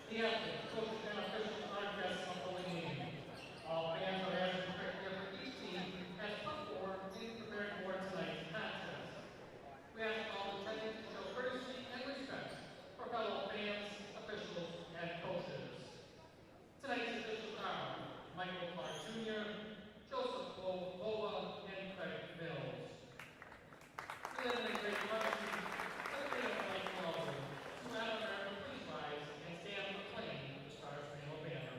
The athletes, coaches, and officials are guests of the league. All fans are asked to prepare for each team as put forward in preparing for tonight's contest. We ask all attendees to show courtesy and respect for fellow fans, officials, and coaches. Tonight's officials are Michael Clark Jr., Joseph Boa, and Craig Mills. We live in a great country, living in a life global. To America, please rise and stand proclaim the Star-Spangled Banner.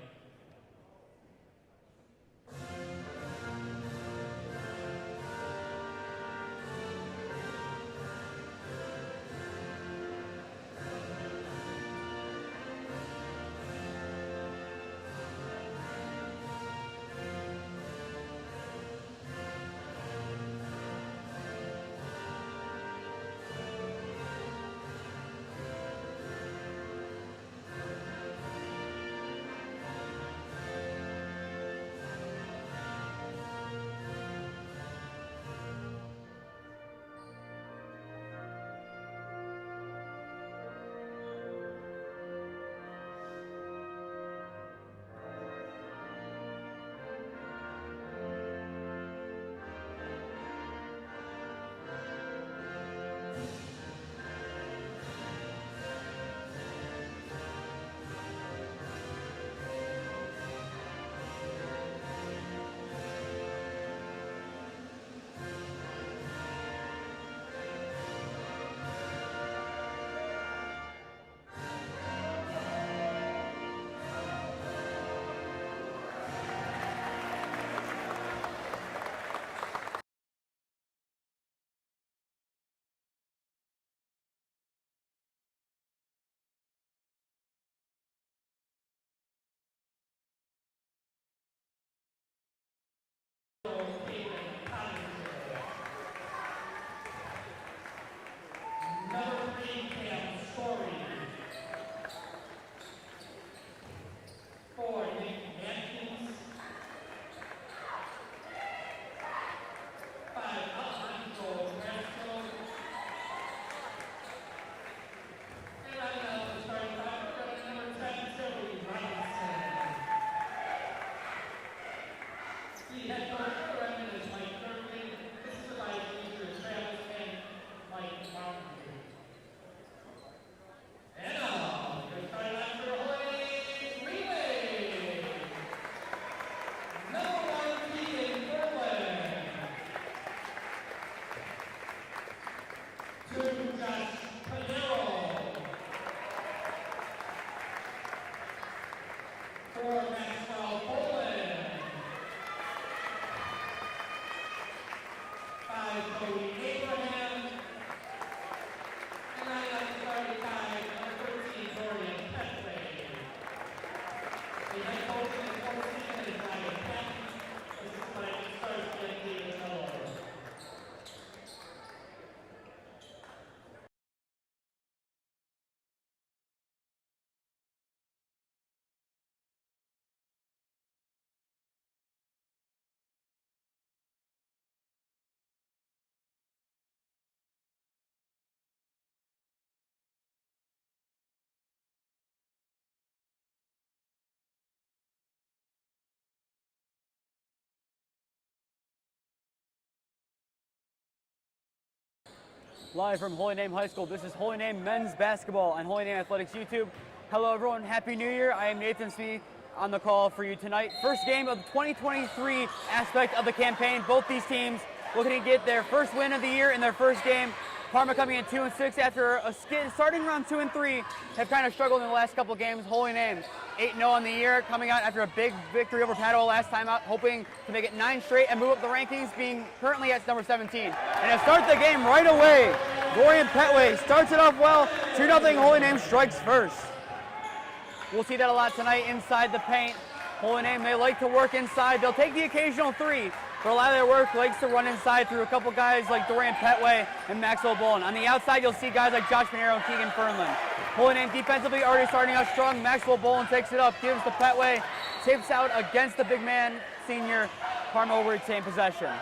Live from Holy Name High School, this is Holy Name Men's Basketball on Holy Name Athletics YouTube. Hello everyone, Happy New Year. I am Nathan Smee on the call for you tonight. First game of the 2023 aspect of the campaign. Both these teams looking to get their first win of the year in their first game. Parma coming in 2-6 after a skid, starting around 2-3, have kind of struggled in the last couple games. Holy Name 8-0 on the year, coming out after a big victory over Padua last time out, hoping to make it 9 straight and move up the rankings, being currently at number 17. And to start the game right away, Dorian Petway starts it off well, 2-0 Holy Name strikes first. We'll see that a lot tonight inside the paint. Holy Name, they like to work inside. They'll take the occasional three, but a lot of their work likes to run inside through a couple guys like Dorian Petway and Maxwell Bullen. On the outside, you'll see guys like Josh Pinero and Keegan Fernland. Holy Name defensively already starting out strong. Maxwell Bullen takes it up, gives to Petway, tips out against the big man, senior. Parma will retain possession.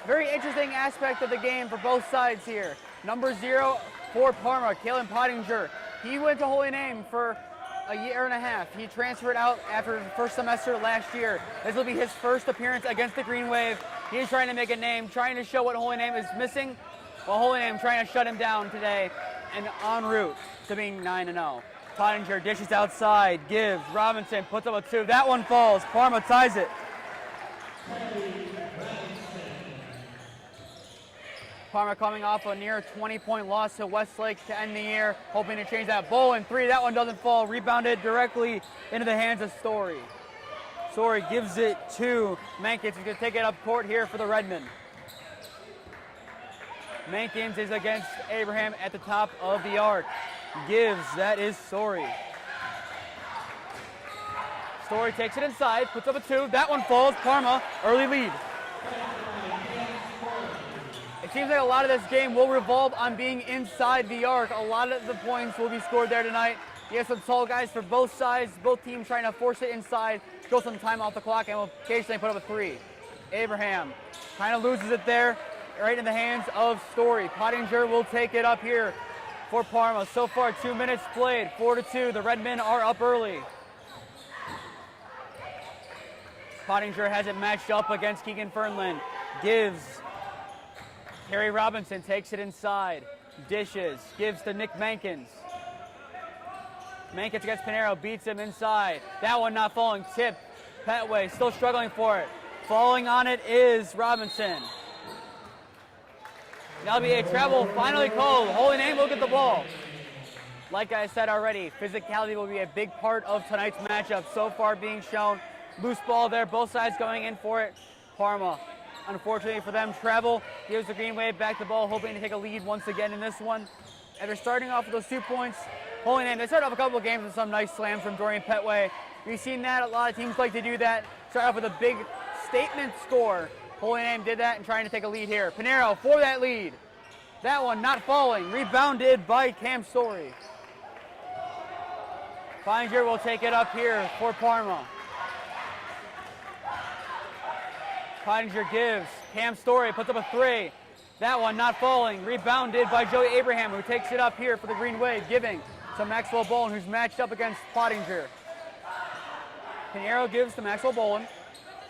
Very interesting aspect of the game for both sides here. Number 0 for Parma, Kalen Pottinger. He went to Holy Name for a year and a half. He transferred out after the first semester last year. This will be his first appearance against the Green Wave. He is trying to make a name, trying to show what Holy Name is missing, while Holy Name trying to shut him down today and en route to being 9-0. Pottinger dishes outside, gives, Robinson puts up a 2. That one falls. Parma ties it. Parma coming off a near 20-point loss to Westlake to end the year, hoping to change that. Bowen 3, that one doesn't fall. Rebounded directly into the hands of Story. Story gives it to Mankins. He's going to take it up court here for the Redmen. Mankins is against Abraham at the top of the arc. Gives, that is Story. Story takes it inside, puts up a 2. That one falls. Parma, early lead. It seems like a lot of this game will revolve on being inside the arc. A lot of the points will be scored there tonight. You have some tall guys for both sides, both teams trying to force it inside, go some time off the clock, and will occasionally put up a 3. Abraham kind of loses it there, right in the hands of Story. Pottinger will take it up here for Parma. So far, 2 minutes played, 4-2. The Redmen are up early. Pottinger has it matched up against Keegan Fernland. Gives. Terry Robinson takes it inside. Dishes. Gives to Nick Mankins. Mankins against Pinero. Beats him inside. That one not falling. Tip. Petway still struggling for it. Falling on it is Robinson. That'll be a travel finally called. Holy Name will get the ball. Like I said already, physicality will be a big part of tonight's matchup. So far being shown. Loose ball there, both sides going in for it. Parma, unfortunately for them, travel. Gives the Green Wave back the ball, hoping to take a lead once again in this one. After starting off with those 2 points, Holy Name, they started off a couple of games with some nice slams from Dorian Petway. We've seen that, a lot of teams like to do that. Start off with a big statement score. Holy Name did that and trying to take a lead here. Pinero for that lead. That one not falling, rebounded by Cam Story. Pottinger will take it up here for Parma. Pottinger gives. Cam Story puts up a 3. That one not falling. Rebounded by Joey Abraham, who takes it up here for the Green Wave, giving to Maxwell Bolin, who's matched up against Pottinger. Pinero gives to Maxwell Bolin.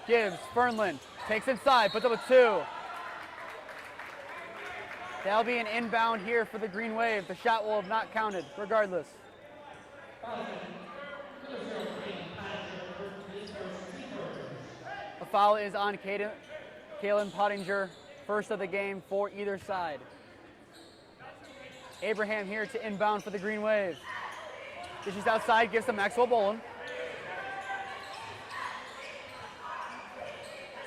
Gives. Fernland takes inside, puts up a 2. That'll be an inbound here for the Green Wave. The shot will have not counted, regardless. A foul is on Kalen Pottinger, first of the game for either side. Abraham here to inbound for the Green Wave. Dishes outside, gives to Maxwell Bolin.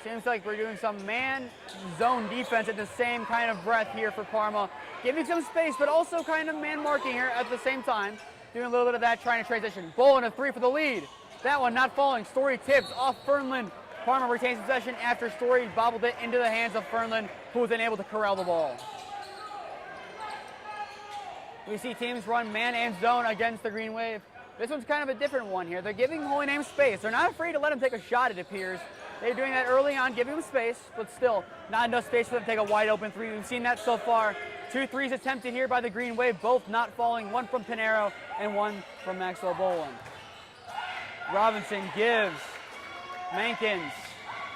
Seems like we're doing some man zone defense at the same kind of breath here for Parma. Giving some space, but also kind of man marking here at the same time. Doing a little bit of that, trying to transition. Bolin a 3 for the lead. That one not falling. Story tips off Fernland. Parma retains possession after Story bobbled it into the hands of Fernland, who was unable to corral the ball. We see teams run man and zone against the Green Wave. This one's kind of a different one here. They're giving Holy Name space. They're not afraid to let him take a shot, it appears. They're doing that early on, giving him space, but still not enough space for them to take a wide open 3. We've seen that so far. 2 threes attempted here by the Green Wave, both not falling. One from Pinero and one from Maxwell Bolin. Robinson gives. Mankins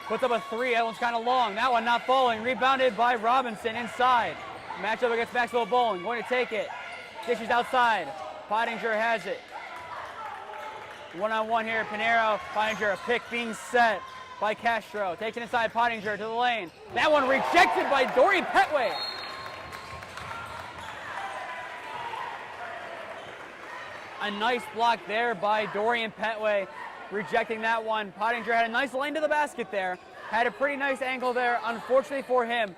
puts up a 3. That one's kind of long. That one not falling. Rebounded by Robinson inside. Matchup against Maxwell Bolin. Going to take it. Dishes outside. Pottinger has it. One-on-one here. Pinero. Pottinger. A pick being set by Castro. Takes it inside. Pottinger to the lane. That one rejected by Dorian Petway. A nice block there by Dorian Petway, rejecting that one. Pottinger had a nice lane to the basket there. Had a pretty nice angle there. Unfortunately for him,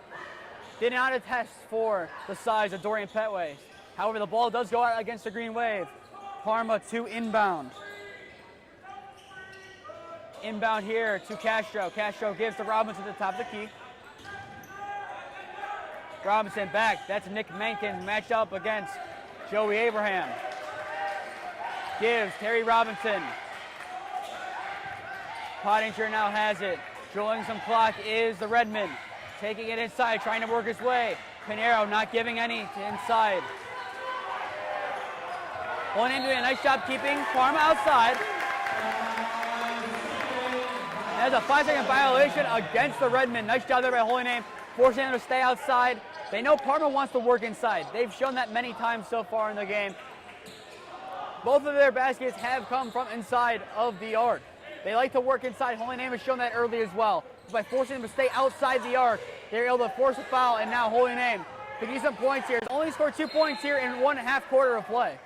did not attest for the size of Dorian Petway. However, the ball does go out against the Green Wave. Parma to inbound. Inbound here to Castro. Castro gives to Robinson at the top of the key. Robinson back. That's Nick Mankins matched up against Joey Abraham. Gives Terry Robinson. Pottinger now has it. Drawing some clock is the Redmen. Taking it inside, trying to work his way. Pinero not giving any to inside. Holy Name doing a nice job keeping Parma outside. There's a 5-second violation against the Redmen. Nice job there by Holy Name, forcing them to stay outside. They know Parma wants to work inside. They've shown that many times so far in the game. Both of their baskets have come from inside of the arc. They like to work inside. Holy Name has shown that early as well. By forcing them to stay outside the arc, they're able to force a foul, and now Holy Name picking some points here. Only scored 2 points here in 1.5 quarter of play.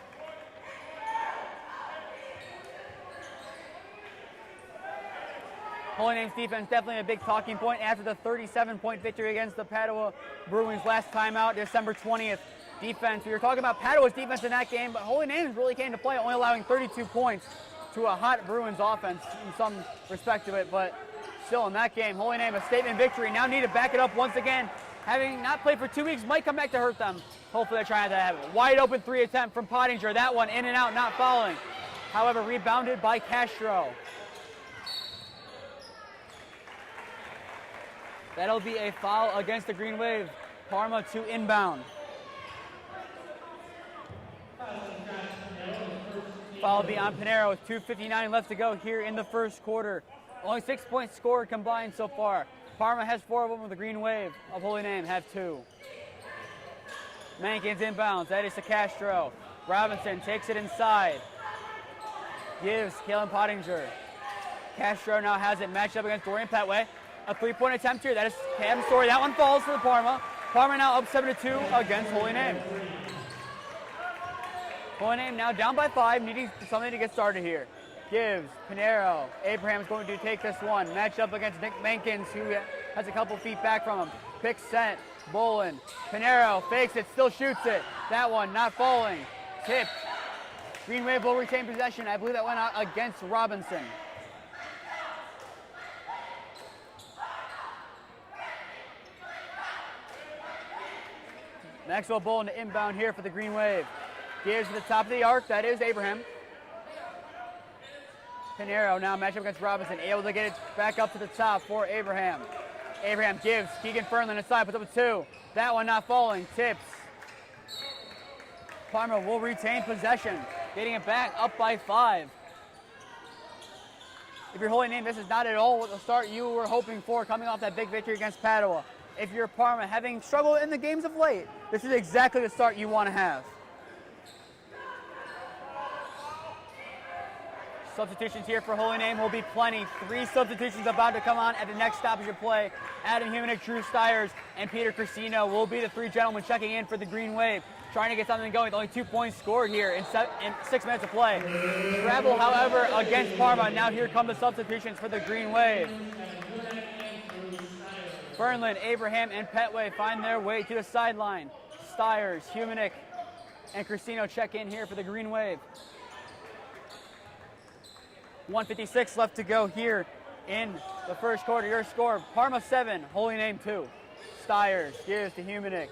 Holy Name's defense definitely a big talking point after the 37-point victory against the Padua Bruins last time out, December 20th. Defense, we were talking about Padua's defense in that game, but Holy Names really came to play, only allowing 32 points to a hot Bruins offense in some respect to it, but still in that game, Holy Name a statement victory. Now need to back it up once again. Having not played for 2 weeks might come back to hurt them. Hopefully they're trying to have it. Wide open 3 attempt from Pottinger. That one in and out, not fouling. However, rebounded by Castro. That'll be a foul against the Green Wave. Parma to inbound. Foul will be on Pinero with 2:59 left to go here in the first quarter. Only 6 points scored combined so far. Parma has 4 of them, with the Green Wave of Holy Name have 2. Mankins inbounds. That is to Castro. Robinson takes it inside. Gives Kalen Pottinger. Castro now has it matched up against Dorian Petway. A 3-point attempt here. That is Cam Story. That one falls for the Parma. Parma now up 7-2 against Holy Name. Holy Name now down by 5, needing something to get started here. Gives Pinero. Abraham's going to take this one. Matched up against Nick Mankins, who has a couple feet back from him. Pick sent. Bolin. Pinero fakes it, still shoots it. That one not falling. Tipped. Green Wave will retain possession. I believe that went out against Robinson. Maxwell Bolin to inbound here for the Green Wave. Gives to the top of the arc. That is Abraham. Pinero now matched up against Robinson. Able to get it back up to the top for Abraham. Abraham gives. Keegan Fernland inside. Puts up a 2. That one not falling. Tips. Parma will retain possession. Getting it back up by 5. If you're Holy Name, this is not at all the start you were hoping for coming off that big victory against Padua. If you're Parma, having struggled in the games of late, this is exactly the start you want to have. Substitutions here for Holy Name will be plenty. 3 substitutions about to come on at the next stoppage of play. Adam Humanek, Drew Stiers, and Peter Cristino will be the 3 gentlemen checking in for the Green Wave, trying to get something going. Only 2 points scored here in 6 minutes of play. Travel, however, against Parma. Now here come the substitutions for the Green Wave. Fernland, Abraham, and Petway find their way to the sideline. Stiers, Humanek, and Cristino check in here for the Green Wave. 1:56 left to go here in the first quarter. Your score, Parma 7, Holy Name 2. Stiers gives to Humanek.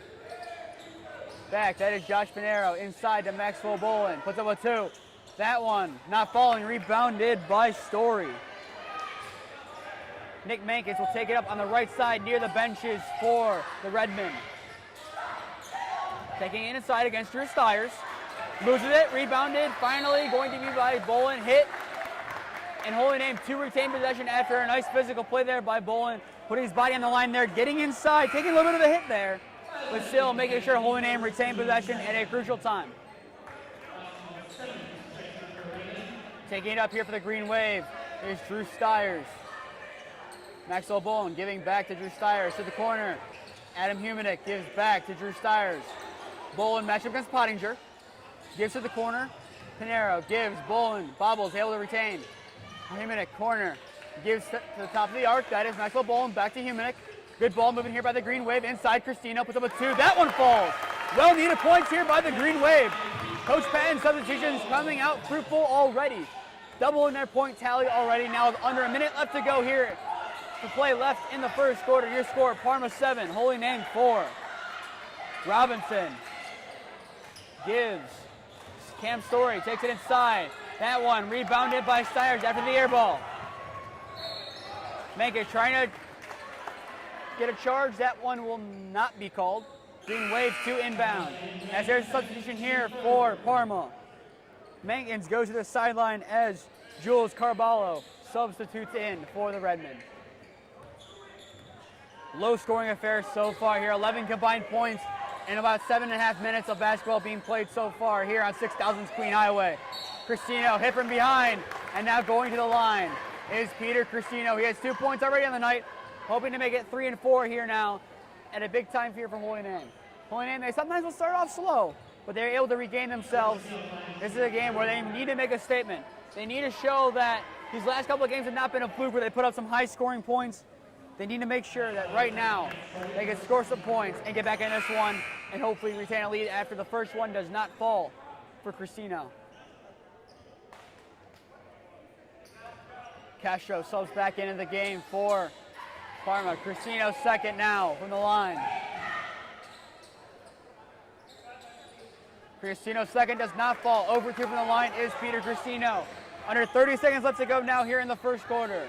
Back, that is Josh Pinero. Inside to Maxwell Bolin. Puts up a 2. That one not falling, rebounded by Story. Nick Mankins will take it up on the right side near the benches for the Redmen. Taking it inside against Drew Stiers. Loses it, rebounded, finally going to be by Bolin. Hit, and Holy Name to retain possession after a nice physical play there by Bolin. Putting his body on the line there, getting inside, taking a little bit of a hit there, but still making sure Holy Name retain possession at a crucial time. Taking it up here for the Green Wave is Drew Stiers. Maxwell Bolin giving back to Drew Stiers to the corner. Adam Humanek gives back to Drew Stiers. Bolin matched up against Pottinger. Gives to the corner. Pinero gives. Bolin bobbles, able to retain. Humanek corner. Gives to the top of the arc. That is Maxwell Bolin back to Humanek. Good ball moving here by the Green Wave. Inside Cristino puts up a 2. That one falls. Well needed points here by the Green Wave. Coach Patton's substitutions coming out fruitful already. Doubling their point tally already. Now with under a minute left to go here to play left in the first quarter. Your score, Parma 7, Holy Name 4. Robinson gives. Cam Story takes it inside. That one rebounded by Stiers after the air ball. Mankins trying to get a charge. That one will not be called. Green Wave to inbound. As there's a substitution here for Parma. Mankins goes to the sideline as Jules Carballo substitutes in for the Redmen. Low scoring affair so far here. 11 combined points in about 7.5 minutes of basketball being played so far here on 6000's Queen Highway. Cristino hit from behind, and now going to the line is Peter Cristino. He has 2 points already on the night, hoping to make it 3 and 4 here now, and a big time here for Holy Name. Holy Name, they sometimes will start off slow, but they're able to regain themselves. This is a game where they need to make a statement. They need to show that these last couple of games have not been a fluke where they put up some high scoring points. They need to make sure that right now they can score some points and get back in this one and hopefully retain a lead after the first one does not fall for Cristino. Castro subs back into the game for Parma. Cristino second now from the line. Cristino second does not fall. Over 2 from the line is Peter Cristino. Under 30 seconds left to go now here in the first quarter.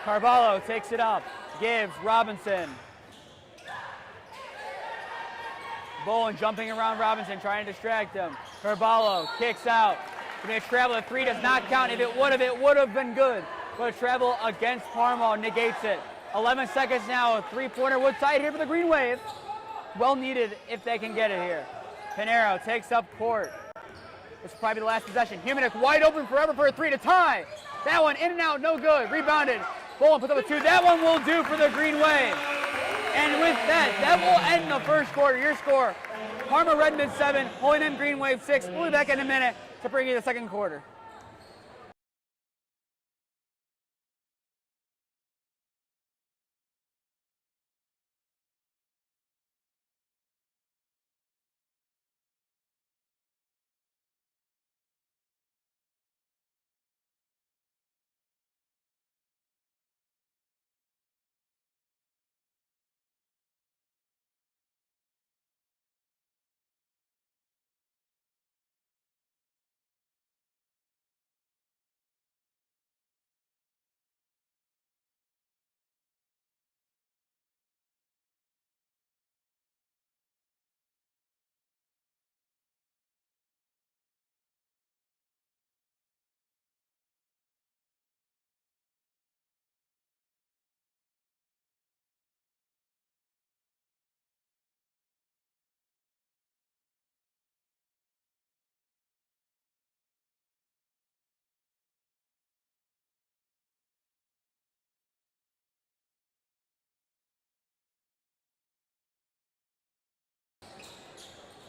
Carballo takes it up, gives Robinson. Bolin jumping around Robinson, trying to distract him. Carballo kicks out. A travel at 3 does not count. If it would have been good. But a travel against Parma negates it. 11 seconds now, a three-pointer would tie it here for the Green Wave. Well needed if they can get it here. Pinero takes up court. This is probably the last possession. Humanek wide open forever for a 3 to tie. That one in and out, no good. Rebounded. Bolin puts up a 2. That one will do for the Green Wave. And with that will end the first quarter. Your score, Parma Redmond 7, Holy Name Green Wave 6. We'll be back in a minute to bring you the second quarter.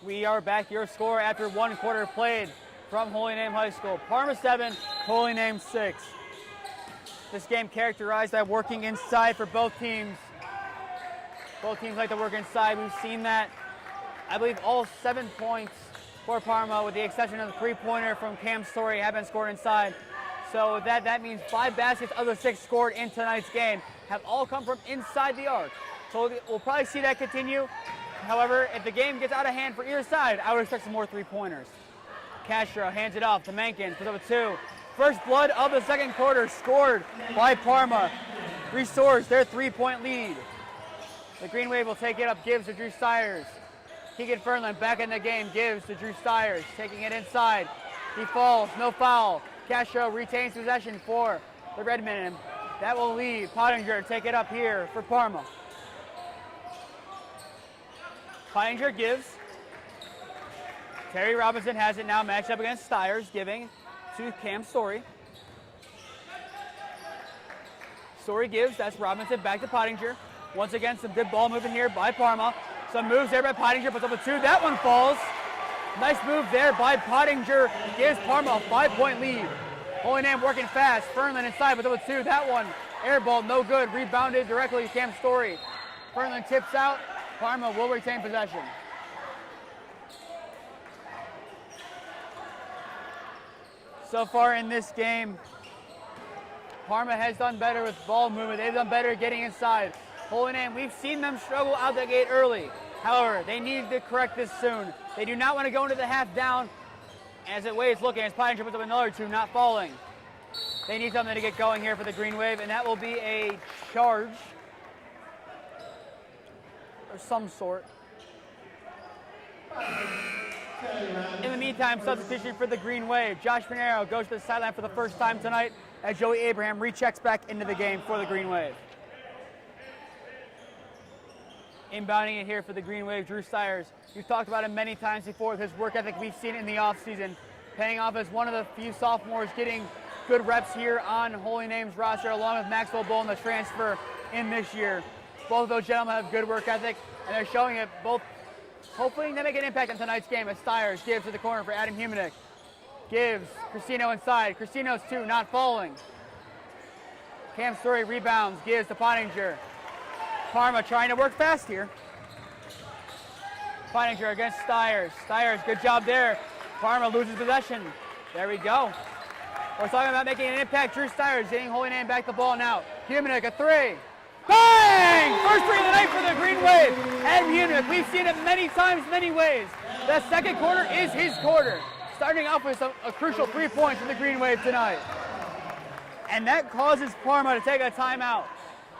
We are back. Your score after one quarter played from Holy Name High School. Parma 7, Holy Name 6. This game characterized by working inside for both teams. Both teams like to work inside. We've seen that. I believe all 7 points for Parma, with the exception of the three-pointer from Cam Story, have been scored inside. So that means 5 baskets of the 6 scored in tonight's game have all come from inside the arc. So we'll probably see that continue. However, if the game gets out of hand for either side, I would expect some more three-pointers. Castro hands it off to Mankins, puts up a 2. First blood of the second quarter scored by Parma. Restores their 3-point lead. The Green Wave will take it up, gives to Drew Stiers. Keegan Fernland back in the game, gives to Drew Stiers, taking it inside. He falls, no foul. Castro retains possession for the Redmen. That will leave Pottinger to take it up here for Parma. Pottinger gives. Terry Robinson has it now matched up against Stiers, giving to Cam Story. Story gives, that's Robinson back to Pottinger. Once again, some good ball movement here by Parma. Some moves there by Pottinger, puts up a 2. That one falls. Nice move there by Pottinger. Gives Parma a 5-point lead. Holy Name working fast. Fernland inside, puts up a 2. That one, air ball, no good. Rebounded directly to Cam Story. Fernland tips out. Parma will retain possession. So far in this game, Parma has done better with ball movement. They've done better getting inside. Holy Name, we've seen them struggle out the gate early. However, they need to correct this soon. They do not want to go into the half down as the way it's looking, as Pottinger puts up another 2, not falling. They need something to get going here for the Green Wave, and that will be a charge of some sort. In the meantime, substitution for the Green Wave. Josh Pinero goes to the sideline for the first time tonight as Joey Abraham rechecks back into the game for the Green Wave. Inbounding it here for the Green Wave, Drew Stires. We've talked about him many times before with his work ethic we've seen in the offseason, paying off as one of the few sophomores getting good reps here on Holy Name's roster, along with Maxwell Bowen, the transfer in this year. Both of those gentlemen have good work ethic, and they're showing it both. Hopefully they make an impact on tonight's game as Stires gives to the corner for Adam Humanick. Gives Cristino inside. Cristino's two, not falling. Cam Story rebounds, gives to Pottinger. Parma trying to work fast here. Pottinger against Stires. Stires, good job there. Parma loses possession. There we go. We're talking about making an impact. Drew Stires getting Holy Name back the ball now. Humanick, a three. Bang! First three of the night for the Green Wave. Adam Humanick, we've seen it many times, many ways. The second quarter is his quarter. Starting off with a crucial 3 points for the Green Wave tonight. And that causes Parma to take a timeout.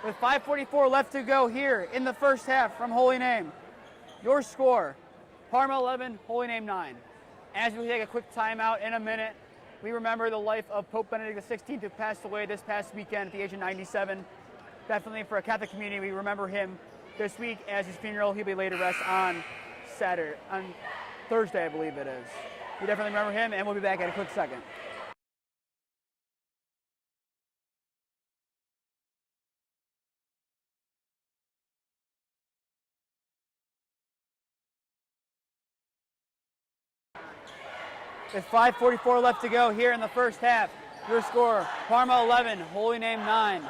With 5:44 left to go here in the first half from Holy Name. Your score, Parma 11, Holy Name 9. As we take a quick timeout in a minute, we remember the life of Pope Benedict XVI, who passed away this past weekend at the age of 97. Definitely for a Catholic community, we remember him this week as his funeral. He'll be laid to rest on Thursday, I believe it is. We definitely remember him, and we'll be back in a quick second. With 5:44 left to go here in the first half, your score, Parma 11, Holy Name 9.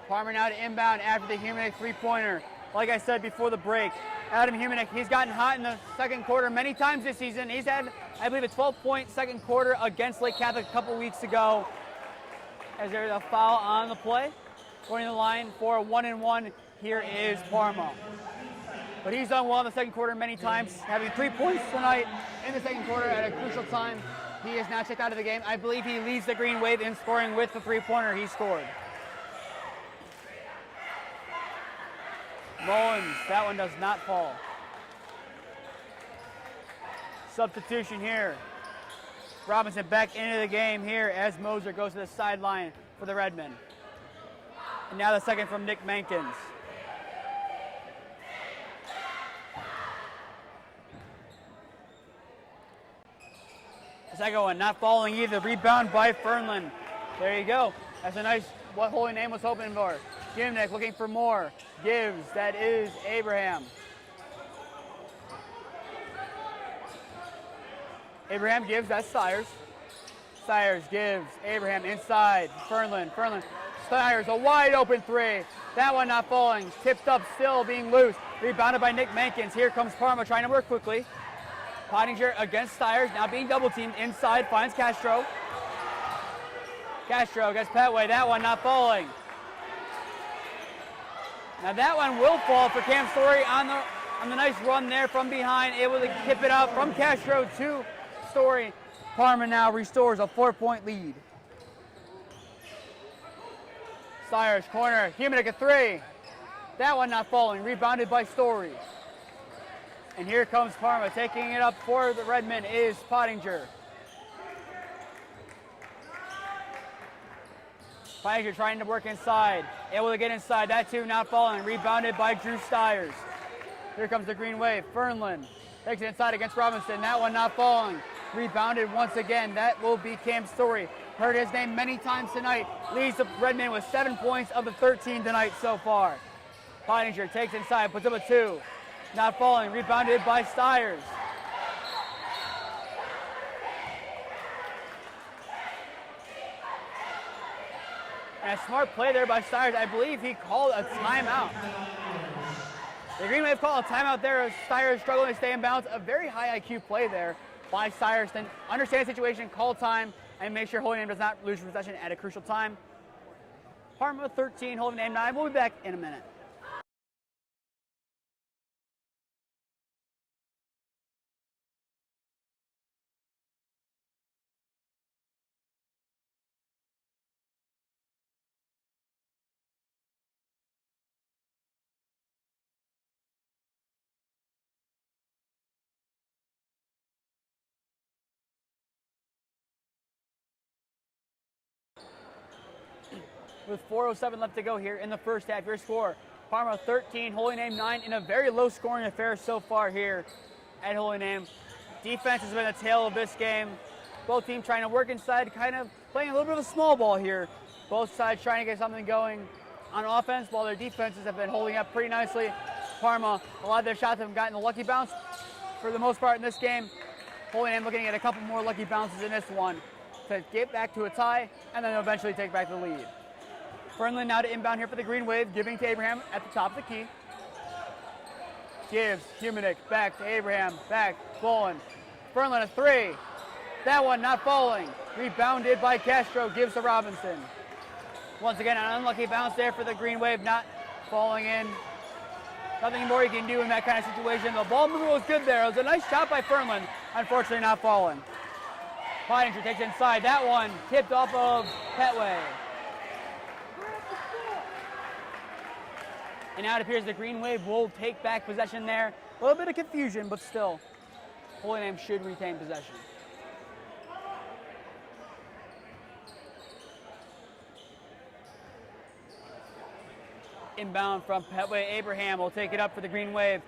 Parma now to inbound after the Humanick three-pointer. Like I said before the break, Adam Humanick, he's gotten hot in the second quarter many times this season. He's had, I believe, a 12-point second quarter against Lake Catholic a couple weeks ago. As there's a foul on the play. Going to the line for a 1-and-1, here is Parma. But he's done well in the second quarter many times, having 3 points tonight in the second quarter at a crucial time. He is now checked out of the game. I believe he leads the Green Wave in scoring with the three-pointer he scored. Mullins, that one does not fall. Substitution here. Robinson back into the game here as Moser goes to the sideline for the Redmen. And now the second from Nick Mankins. The second one not falling either. Rebound by Fernland. There you go. That's a nice, what Holy Name was hoping for. Humanick looking for more. Gives, that is Abraham. Abraham gives, that's Stires. Stires gives, Abraham inside. Fernland. Stires, a wide open three. That one not falling. Tipped up, still being loose. Rebounded by Nick Mankins. Here comes Parma trying to work quickly. Pottinger against Stires, now being double teamed inside, finds Castro. Castro against Petway, that one not falling. Now that one will fall for Cam Story on the nice run there from behind, able to tip it out from Castro to Story. Parma now restores a 4-point lead. Stires, corner, Humanick a three. That one not falling, rebounded by Story. And here comes Parma, taking it up for the Redmen is Pottinger. Pottinger trying to work inside, able to get inside, that too not falling, rebounded by Drew Stires. Here comes the Green Wave, Fernland takes it inside against Robinson, that one not falling, rebounded once again, that will be Cam Story. Heard his name many times tonight, leads the Redmen with 7 points of the 13 tonight so far. Pottinger takes inside, puts up a two. Not falling, rebounded by Stires. And a smart play there by Stires. I believe he called a timeout. The Green Wave called a timeout there as Stires struggling to stay in bounds. A very high IQ play there by Stires. Then understand the situation, call time, and make sure Holy Name does not lose possession at a crucial time. Parma 13, Holy Name 9. We'll be back in a minute. with 4:07 left to go here in the first half. Your score, Parma 13, Holy Name 9, in a very low-scoring affair so far here at Holy Name. Defense has been the tail of this game. Both teams trying to work inside, kind of playing a little bit of a small ball here. Both sides trying to get something going on offense, while their defenses have been holding up pretty nicely. Parma, a lot of their shots have gotten a lucky bounce for the most part in this game. Holy Name looking at a couple more lucky bounces in this one to get back to a tie and then eventually take back the lead. Fernland now to inbound here for the Green Wave, giving to Abraham at the top of the key. Gives Humanick back to Abraham, back, Bolin. Fernland a three. That one not falling. Rebounded by Castro, gives to Robinson. Once again, an unlucky bounce there for the Green Wave, not falling in. Nothing more you can do in that kind of situation. The ball movement was good there. It was a nice shot by Fernland, unfortunately not falling. Pottinger takes inside. That one tipped off of Petway. And now it appears the Green Wave will take back possession there. A little bit of confusion, but still, Holy Name should retain possession. Inbound from Petway. Abraham will take it up for the Green Wave.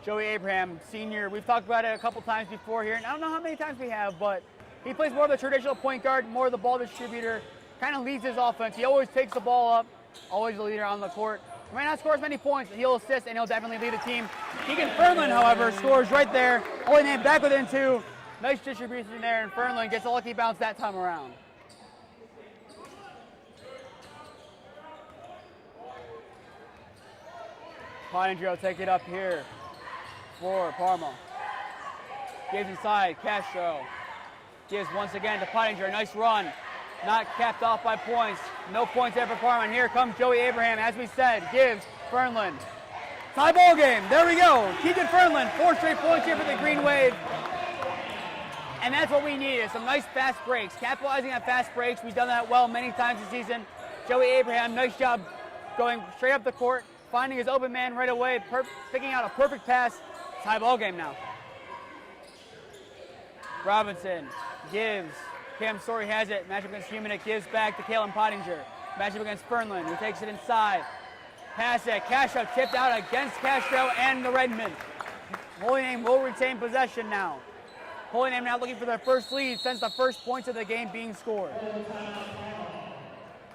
Joey Abraham, senior. We've talked about it a couple times before here, and I don't know how many times we have, but he plays more of the traditional point guard, more of the ball distributor, kind of leads his offense. He always takes the ball up, always the leader on the court. He might not score as many points, but he'll assist, and he'll definitely lead the team. Keegan Fernland, however, scores right there. Holy Name back within two. Nice distribution there, and Fernland gets a lucky bounce that time around. Pottinger will take it up here for Parma. Gives inside, Castro. Gives once again to Pottinger, a nice run. Not capped off by points. No points there for Parma. And here comes Joey Abraham, as we said, gives Fernland. Tie ball game, there we go. Keegan Fernland, 4 straight points here for the Green Wave. And that's what we needed, some nice fast breaks. Capitalizing on fast breaks, we've done that well many times this season. Joey Abraham, nice job going straight up the court, finding his open man right away, picking out a perfect pass. Tie ball game now. Robinson gives. Cam Story has it. Matchup against Humanick, gives back to Kalen Pottinger. Matchup against Fernland, who takes it inside. Pass it. Castro tipped out against Castro and the Redmond. Holy Name will retain possession now. Holy Name now looking for their first lead since the first points of the game being scored.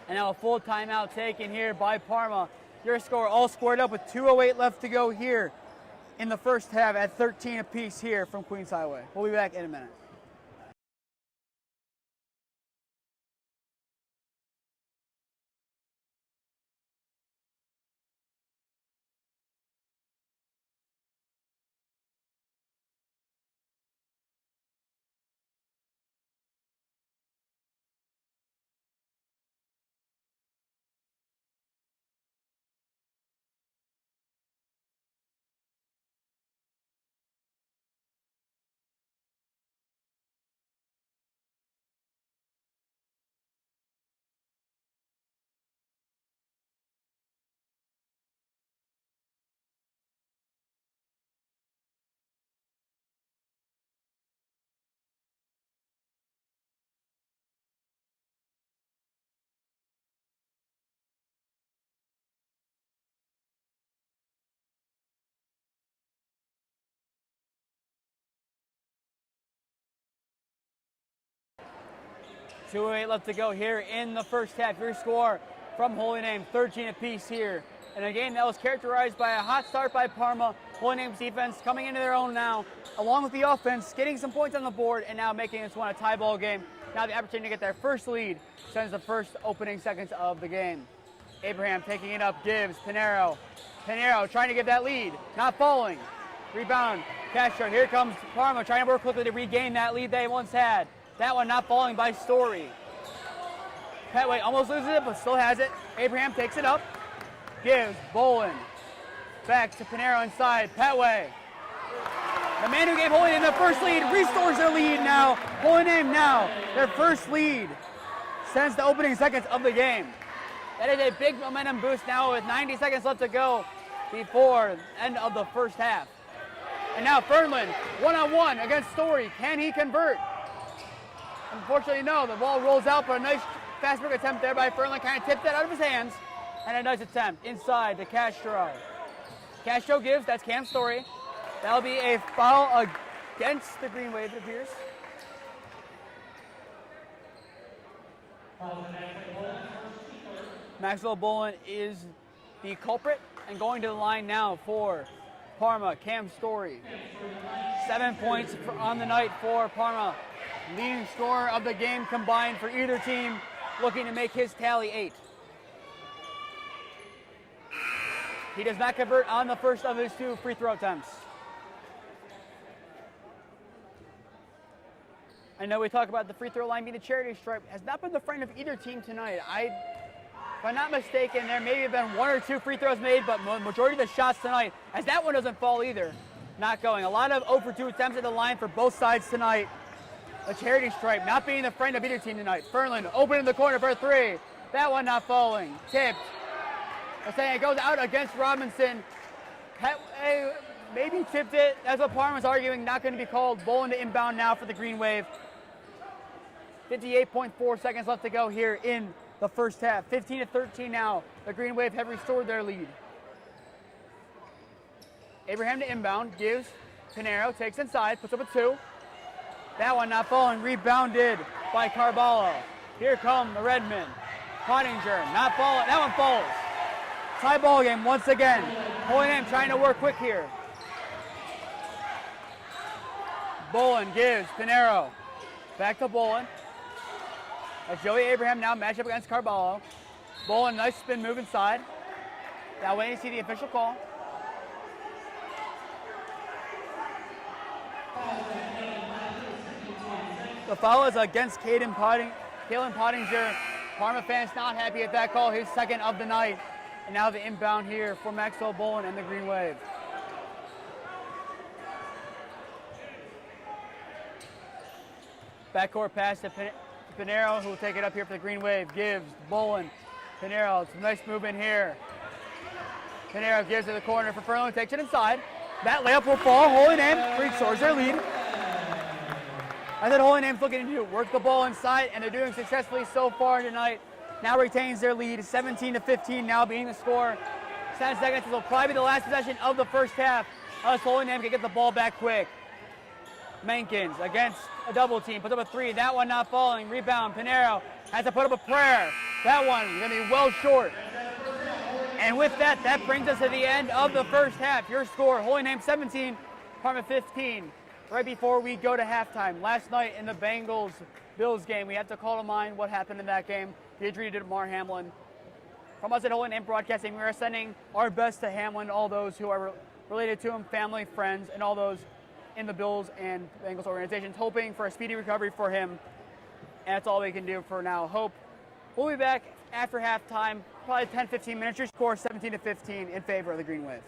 And now a full timeout taken here by Parma. Your score all squared up with 2:08 left to go here in the first half at 13 apiece here from Queens Highway. We'll be back in a minute. .208 left to go here in the first half. Your score from Holy Name, 13 apiece here. In a game that was characterized by a hot start by Parma. Holy Name's defense coming into their own now, along with the offense, getting some points on the board, and now making this one a tie ball game. Now the opportunity to get their first lead since the first opening seconds of the game. Abraham taking it up, gives Pinero. Pinero trying to get that lead, not falling. Rebound, Castro. Here comes Parma trying to work quickly to regain that lead they once had. That one not falling by Story. Petway almost loses it, but still has it. Abraham takes it up. Gives Bolin. Back to Pinero inside. Petway. The man who gave Holy Name their first lead restores their lead now. Holy Name now their first lead since the opening seconds of the game. That is a big momentum boost now with 90 seconds left to go before the end of the first half. And now Fernland, one-on-one against Story. Can he convert? Unfortunately, no. The ball rolls out, but a nice fast break attempt there by Furlan, kind of tipped that out of his hands. And a nice attempt inside to Castro. Castro gives, that's Cam Story. That'll be a foul against the Green Wave, it appears. Maxwell Bolin is the culprit and going to the line now for Parma, Cam Story. 7 points on the night for Parma. Leading scorer of the game combined for either team, looking to make his tally 8. He does not convert on the first of his 2 free throw attempts. I know we talk about the free throw line being the charity stripe. Has not been the friend of either team tonight. If I'm not mistaken, there may have been 1 or 2 free throws made, but majority of the shots tonight, as that one doesn't fall either, not going. A lot of 0 for 2 attempts at the line for both sides tonight. The charity stripe not being the friend of either team tonight. Furlan open in the corner for 3. That one not falling. Tipped. I'm saying it goes out against Robinson. Maybe tipped it. That's what Parma's arguing. Not going to be called. Bolin to inbound now for the Green Wave. 58.4 seconds left to go here in the first half. 15-13 now. The Green Wave have restored their lead. Abraham to inbound. Gives. Pinero takes inside. Puts up a 2. That one not falling. Rebounded by Carballo. Here come the Redmen. Pottinger not falling. That one falls. Tie ball game once again. Holy Name trying to work quick here. Bolin gives. Pinero. Back to Bolin. As Joey Abraham now matched up against Carballo. Bolin, nice spin move inside. Now waiting to see the official call. The foul is against Kalen Pottinger. Parma fans not happy at that call. His second of the night. And now the inbound here for Maxwell Bolin and the Green Wave. Backcourt pass to Pinero, who will take it up here for the Green Wave. Gives Bolin. Pinero, it's a nice move in here. Pinero gives to the corner for Furlan, takes it inside. That layup will fall. Holy Name restores their lead. I said Holy Name's looking to work the ball inside, and they're doing successfully so far tonight. Now retains their lead, 17-15 now being the score. 10 seconds, this will probably be the last possession of the first half. Us Holy Name can get the ball back quick. Menkins against a double team, puts up a 3. That one not falling. Rebound, Pinero has to put up a prayer. That one is going to be well short. And with that, that brings us to the end of the first half. Your score, Holy Name 17, Parma 15. Right before we go to halftime, last night in the Bengals-Bills game, we have to call to mind what happened in that game. The injury to Damar Hamlin. From us at Holy Name Broadcasting, we are sending our best to Hamlin, all those who are related to him, family, friends, and all those in the Bills and Bengals organizations, hoping for a speedy recovery for him. And that's all we can do for now. Hope we'll be back after halftime, probably 10-15 minutes. Your score 17-15 in favor of the Green Wave.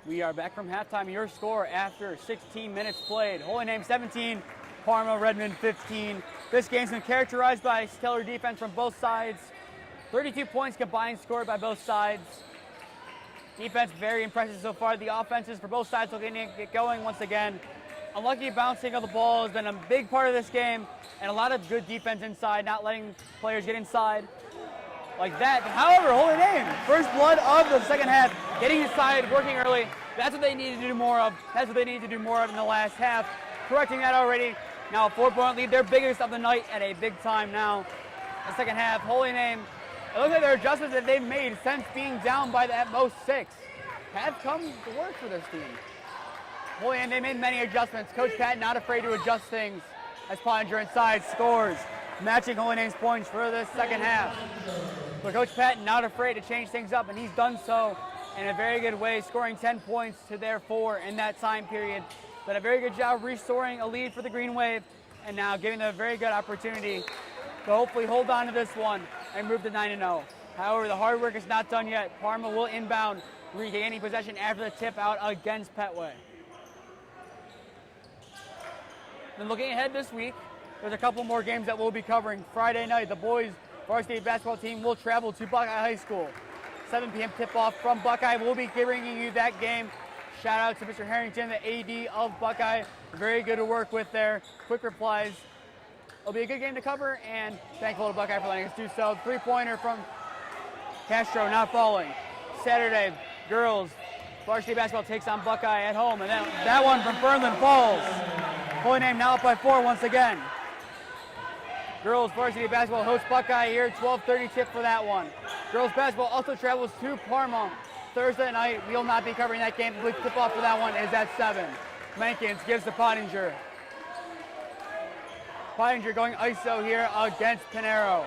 We are back from halftime. Your score after 16 minutes played. Holy Name 17, Parma Redmond 15. This game's been characterized by stellar defense from both sides. 32 points combined scored by both sides. Defense very impressive so far. The offenses for both sides looking to get going once again. Unlucky bouncing of the ball has been a big part of this game, and a lot of good defense inside, not letting players get inside like that. However, Holy Name, first blood of the second half, getting inside, working early. That's what they need to do more of. That's what they need to do more of in the last half. Correcting that already. Now a 4-point lead, their biggest of the night at a big time now. The second half, Holy Name, it looks like their adjustments that they've made since being down by at most 6 have come to work for this team. Holy Name, they made many adjustments. Coach Pat not afraid to adjust things as Pottinger inside scores, matching Holy Name's points for the second half. But Coach Pat not afraid to change things up, and he's done so in a very good way, scoring 10 points to their 4 in that time period. Done a very good job restoring a lead for the Green Wave, and now giving them a very good opportunity to hopefully hold on to this one and move to 9-0. However, the hard work is not done yet. Parma will inbound, regaining possession after the tip out against Petway. Then looking ahead this week, there's a couple more games that we'll be covering. Friday night, the boys varsity basketball team will travel to Buckeye High School. 7 p.m. tip-off from Buckeye. We'll be bringing you that game. Shout out to Mr. Harrington, the AD of Buckeye. Very good to work with there. Quick replies. It'll be a good game to cover, and thankful to Buckeye for letting us do so. 3-pointer from Castro, not falling. Saturday, girls varsity basketball takes on Buckeye at home, and that one from Fernland falls. Holy Name now up by 4 once again. Girls varsity basketball hosts Buckeye here. 12:30 tip for that one. Girls basketball also travels to Parma Thursday night. We'll not be covering that game. The tip-off for that one is at 7. Mankins gives to Pottinger. Pottinger going ISO here against Pinero.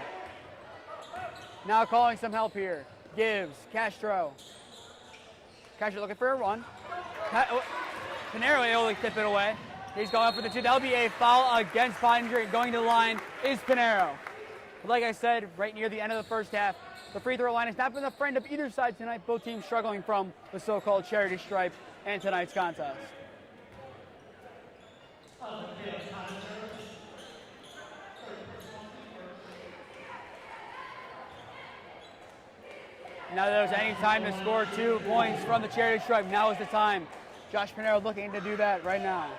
Now calling some help here. Gives. Castro. Castro looking for a run. Pinero able to tip it away. He's going up for the 2. That'll be a foul against Pottinger. Going to the line is Pinero. But like I said, right near the end of the first half, the free throw line has not been a friend of either side tonight. Both teams struggling from the so-called charity stripe and tonight's contest. Now there's any time to score 2 points from the charity stripe. Now is the time. Josh Pinero looking to do that right now.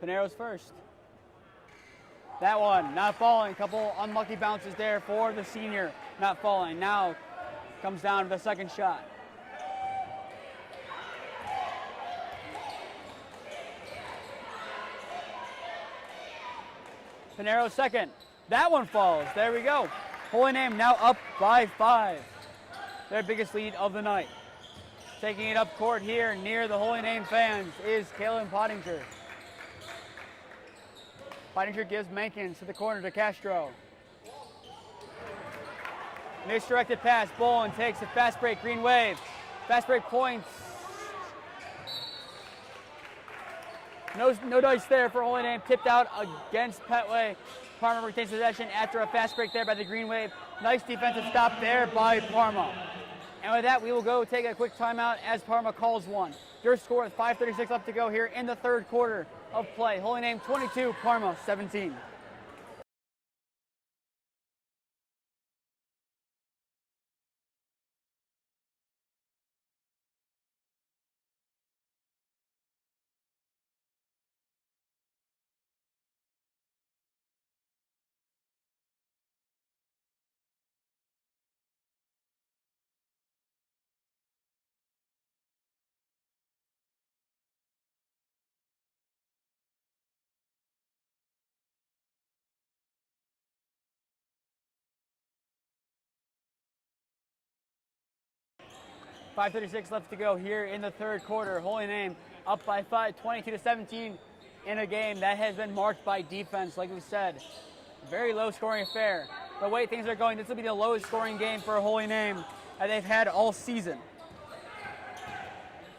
Pinero's first. That one not falling. Couple unlucky bounces there for the senior. Not falling. Now comes down to the second shot. Pinero second. That one falls. There we go. Holy Name now up by 5. Their biggest lead of the night. Taking it up court here near the Holy Name fans is Kalen Pottinger. Pottinger gives Mankins to the corner to Castro. Misdirected pass. Bolin takes a fast break. Green Wave. Fast break points. No dice there for Holy Name. Tipped out against Petway. Parma retains possession after a fast break there by the Green Wave. Nice defensive stop there by Parma. And with that, we will go take a quick timeout as Parma calls one. Your score with 5:36 left to go here in the third quarter of play. Holy Name 22, Parma 17. .536 left to go here in the third quarter. Holy Name up by 5, 22-17 in a game that has been marked by defense, like we said. Very low scoring affair. The way things are going, this will be the lowest scoring game for Holy Name that they've had all season.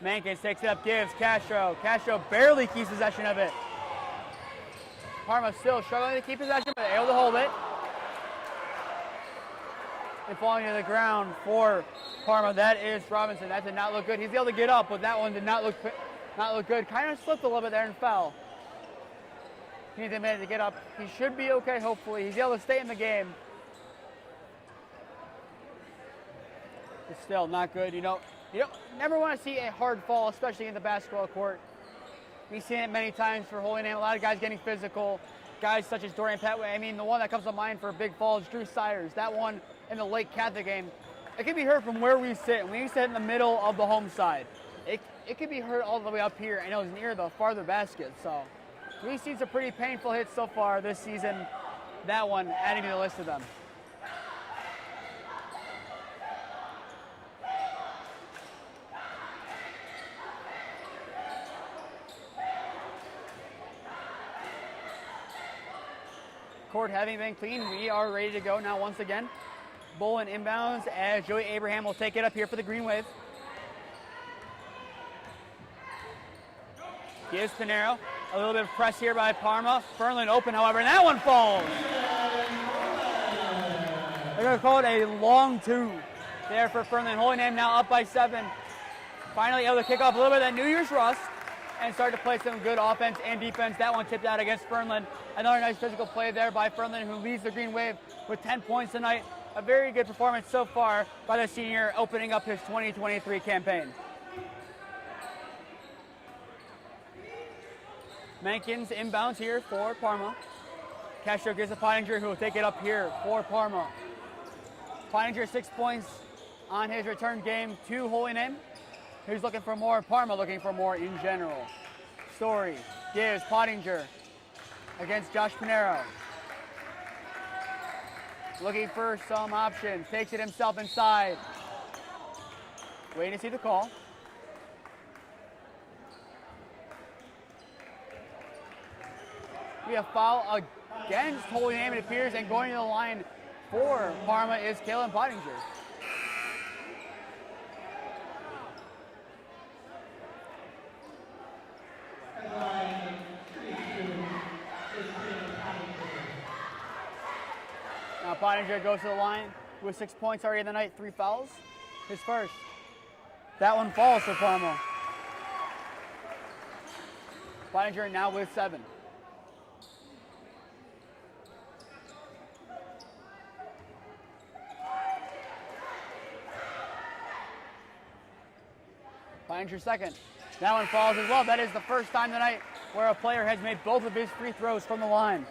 Mankins takes it up, gives Castro. Castro barely keeps possession of it. Parma still struggling to keep possession, but able to hold it. and falling to the ground for Parma. That is Robinson. That did not look good. He's able to get up, but that one did not look good. Kind of slipped a little bit there and fell. He needs a minute to get up. He should be okay, hopefully. He's able to stay in the game. But still not good. You never want to see a hard fall, especially in the basketball court. We've seen it many times for Holy Name. A lot of guys getting physical. Guys such as Dorian Petway. I mean, the one that comes to mind for a big fall is Drew Sires. That one in the Lake Catholic game. It can be heard from where we sit. We sit in the middle of the home side. It can be heard all the way up here. I know it's near the farther basket. So we've seen some pretty painful hits so far this season. That one adding to the list of them. Court having been cleaned, we are ready to go now once again. Bolin inbounds as Joey Abraham will take it up here for the Green Wave. Gives Pinero. A little bit of press here by Parma. Fernland open, however, and that one falls. They're going to call it a long two there for Fernland. Holy Name now up by 7. Finally able to kick off a little bit of that New Year's rust and start to play some good offense and defense. That one tipped out against Fernland. Another nice physical play there by Fernland, who leads the Green Wave with 10 points tonight. A very good performance so far by the senior, opening up his 2023 campaign. Mankins inbounds here for Parma. Castro gives to Pottinger, who will take it up here for Parma. Pottinger 6 points on his return game to Holy Name. He's looking for more. Parma looking for more in general. Story gives Pottinger against Josh Pinero. Looking for some options. Takes it himself inside. Waiting to see the call. We have foul against Holy Name, it appears, and going to the line for Parma is Kalen Pottinger. Now Pottinger goes to the line with 6 points already in the night, 3 fouls. His first. That one falls for Parma. Pottinger now with 7. Pottinger second. That one falls as well. That is the first time tonight where a player has made both of his free throws from the line.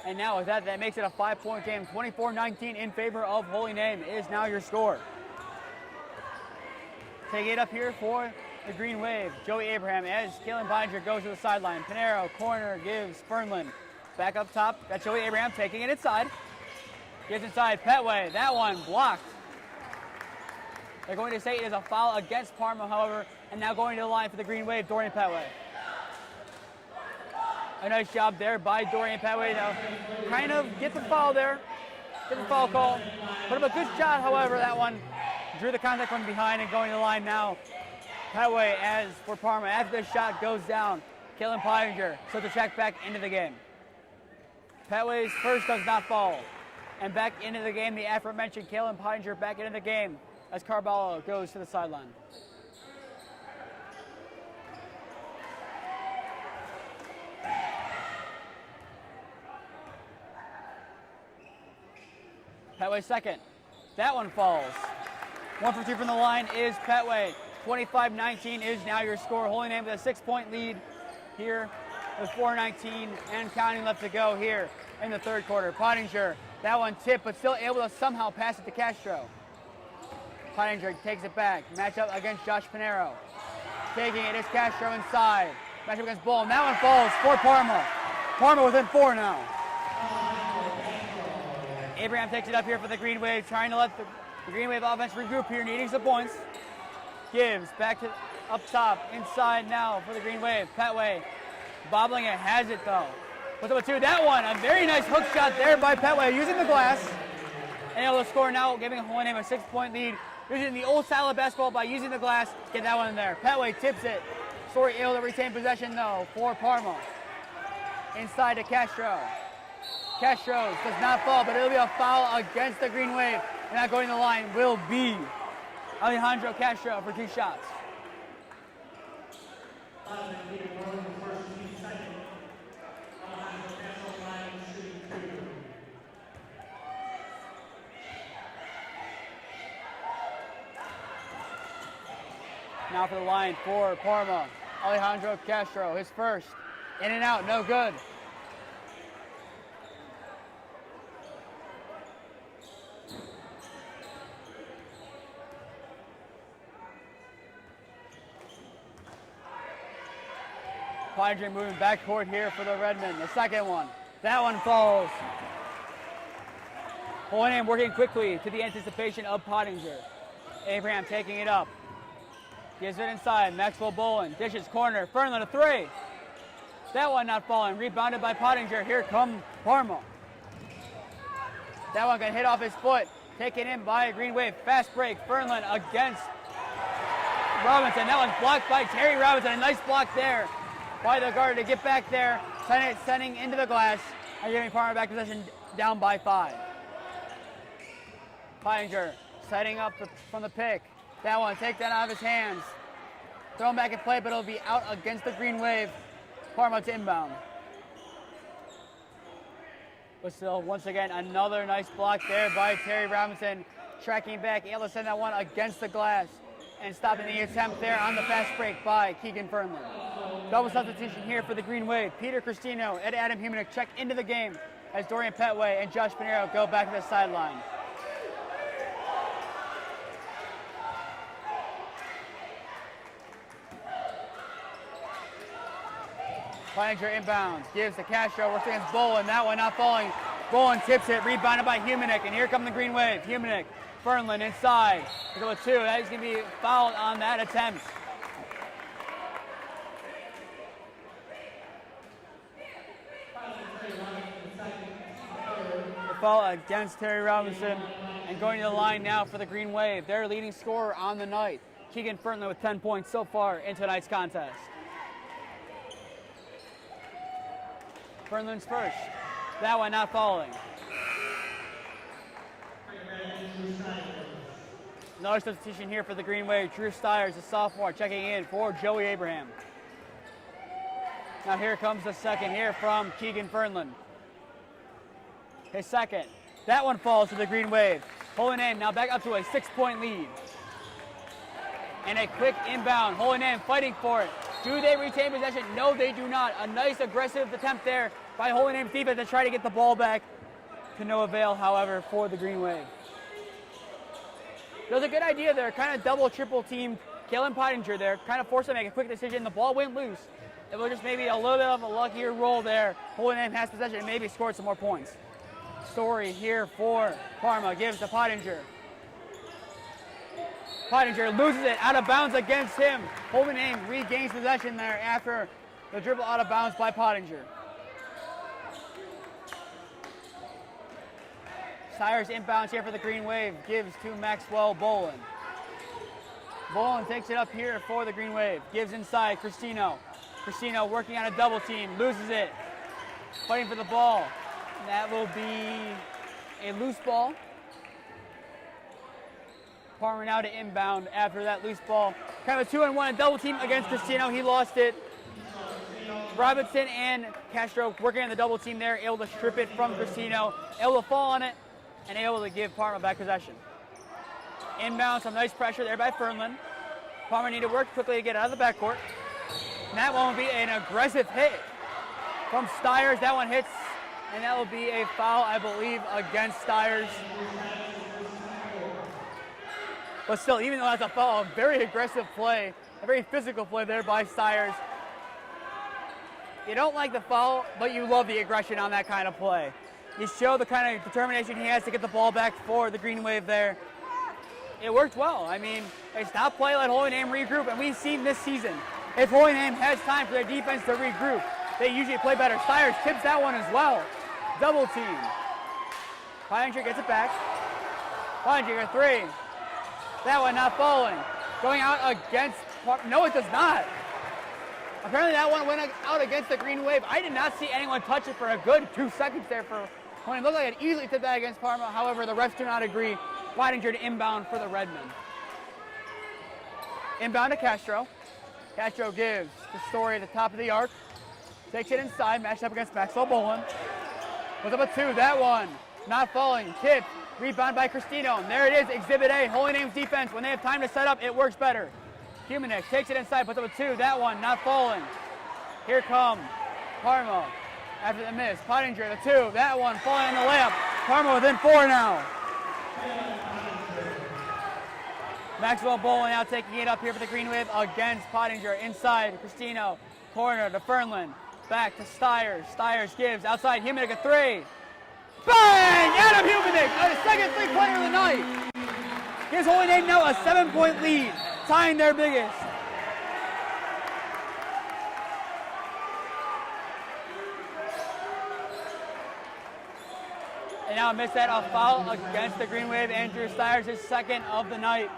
And now with that makes it a 5-point game. 24-19 in favor of Holy Name is now your score. Take it up here for the Green Wave. Joey Abraham as Kalen Pottinger goes to the sideline. Pinero, corner, gives Fernland. Back up top, got Joey Abraham taking it inside. Gets inside, Petway. That one blocked. They're going to say it is a foul against Parma, however, and now going to the line for the Green Wave, Dorian Petway. A nice job there by Dorian Petway to kind of get the foul there, get the foul call. Put up a good shot, however, that one drew the contact from behind and going to the line now. Petway as for Parma, after the shot goes down, Kalen Pottinger so to check back into the game. Petway's first does not fall. And back into the game, the aforementioned Kalen Pottinger back into the game as Carballo goes to the sideline. Petway second. That one falls. 1 for 2 from the line is Petway. 25-19 is now your score. Holy Name with a 6-point lead here with 4:19 and counting left to go here in the third quarter. Pottinger, that one tipped, but still able to somehow pass it to Castro. Pottinger takes it back. Matchup against Josh Pinero. Taking it is Castro inside. Matchup against Bull. And that one falls for Parma. Parma within 4 now. Abraham takes it up here for the Green Wave, trying to let the Green Wave offense regroup here, needing some points. Gives back to up top, inside now for the Green Wave. Petway bobbling it, has it though. What's up with 2? That one, a very nice hook shot there by Petway, using the glass. And able to score now, giving Holy Name a 6-point lead. Using the old style of basketball by using the glass, get that one in there. Petway tips it. Story able to retain possession though for Parma. Inside to Castro. Castro does not fall, but it'll be a foul against the Green Wave. And now going to the line will be Alejandro Castro for 2 shots. Now for the line for Parma, Alejandro Castro, his first. In and out, no good. Pottinger moving backcourt here for the Redmen. The second one. That one falls. Holy Name working quickly to the anticipation of Pottinger. Abraham taking it up. Gives it inside. Maxwell Bolin. Dishes corner. Fernlund a 3. That one not falling. Rebounded by Pottinger. Here comes Parma. That one gonna hit off his foot. Taken in by a Green Wave. Fast break. Fernlund against Robinson. That one's blocked by Terry Robinson. A nice block there by the guard to get back there. Sending into the glass. And giving Parma back possession down by 5. Pottinger setting up from the pick. That one, take that out of his hands. Thrown back in play, but it'll be out against the Green Wave. Parma to inbound. But still, once again, another nice block there by Terry Robinson. Tracking back, able to send that one against the glass. And stopping the attempt there on the fast break by Keegan Fernlund. Double substitution here for the Green Wave. Peter Cristino and Adam Humanek check into the game as Dorian Petway and Josh Pinero go back to the sideline. Pottinger inbounds, gives to Castro, works against Bolin. That one not falling. Bolin tips it, rebounded by Humanek, and here comes the Green Wave. Humanek, Fernlund inside. Pick up a 2. That is going to be fouled on that attempt. The foul against Terry Robinson. And going to the line now for the Green Wave. Their leading scorer on the night. Keegan Fernlund with 10 points so far in tonight's contest. Fernlund's first. That one not falling. Another substitution here for the Green Wave. Drew Stiers, a sophomore, checking in for Joey Abraham. Now here comes the second here from Keegan Fernlund. His second. That one falls to the Green Wave. Holy Name now back up to a 6-point lead. And a quick inbound. Holy Name fighting for it. Do they retain possession? No, they do not. A nice aggressive attempt there by Holy Name's defense to try to get the ball back. To no avail, however, for the Green Wave. It was a good idea there. Kind of double, triple teamed Kalen Pottinger there. Kind of forced him to make a quick decision. The ball went loose. It was just maybe a little bit of a luckier roll there. Holy Name has possession and maybe scored some more points. Story here for Parma. Gives to Pottinger. Pottinger loses it out of bounds against him. Holy Name regains possession there after the dribble out of bounds by Pottinger. Stiers inbounds here for the Green Wave. Gives to Maxwell Bolin. Bolin takes it up here for the Green Wave. Gives inside Cristino. Cristino working on a double team. Loses it. Fighting for the ball. That will be a loose ball. Parma now to inbound after that loose ball. Kind of a 2-on-1 double team against Cristino. He lost it. Robinson and Castro working on the double team there, able to strip it from Cristino, able to fall on it, and able to give Parma back possession. Inbound, some nice pressure there by Fernlund. Parma need to work quickly to get out of the backcourt. And that one will be an aggressive hit from Stiers. That one hits, and that will be a foul, I believe, against Stiers. But still, even though that's a foul, a very aggressive play, a very physical play there by Stiers. You don't like the foul, but you love the aggression on that kind of play. You show the kind of determination he has to get the ball back for the Green Wave there. It worked well. I mean, they stopped play, let Holy Name regroup, and we've seen this season, if Holy Name has time for their defense to regroup, they usually play better. Stiers tips that one as well. Double team. Pottinger gets it back. Pottinger 3. That one not falling. Going out against, no it does not. Apparently that one went out against the Green Wave. I did not see anyone touch it for a good 2 seconds there. When it looked like it easily tipped that against Parma. However, the refs do not agree. Pottinger to inbound for the Redmen. Inbound to Castro. Castro gives to Story at the top of the arc. Takes it inside, matched up against Maxwell Bolin. Puts up a 2, that one. Not falling, tip, rebound by Cristino. And there it is, Exhibit A, Holy Name's defense. When they have time to set up, it works better. Humanek takes it inside, puts up a 2, that one, not falling. Here come Parma after the miss. Pottinger, the 2, that one, falling on the layup. Parma within 4 now. Maxwell Bolin now taking it up here for the Green Wave against Pottinger. Inside, Cristino, corner to Fernlund. Back to Stiers. Stiers gives outside Humanek a 3. Bang! Adam Humanek, the second 3-pointer of the night. Gives Holy Name now a 7-point lead, tying their biggest. And now missed that, a foul against the Green Wave. Andrew Stiers, his second of the night.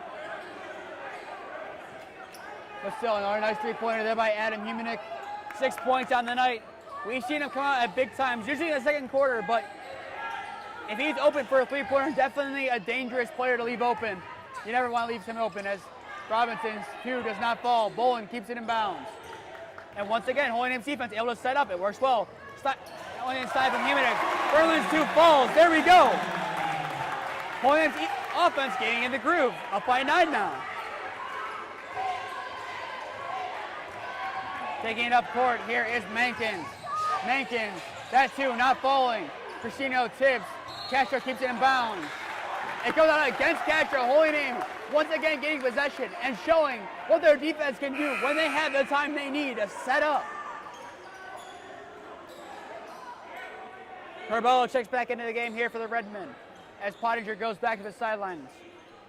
But still, another nice 3-pointer there by Adam Humanek. 6 points on the night. We've seen him come out at big times, usually in the second quarter, but if he's open for a 3-pointer, definitely a dangerous player to leave open. You never want to leave him open, as Robinson's 2 does not fall. Bolin keeps it in bounds. And once again, Holy Name's defense able to set up. It works well. Only inside from Humanek. Berlin's 2 falls. There we go. Holy Name's offense getting in the groove. Up by 9 now. Taking it up court, here is Mankins. Mankins, that 2, not falling. Cristino tips, Castro keeps it in bounds. It goes out against Castro. Holy Name once again getting possession and showing what their defense can do when they have the time they need to set up. Herbello checks back into the game here for the Redmen as Pottinger goes back to the sidelines.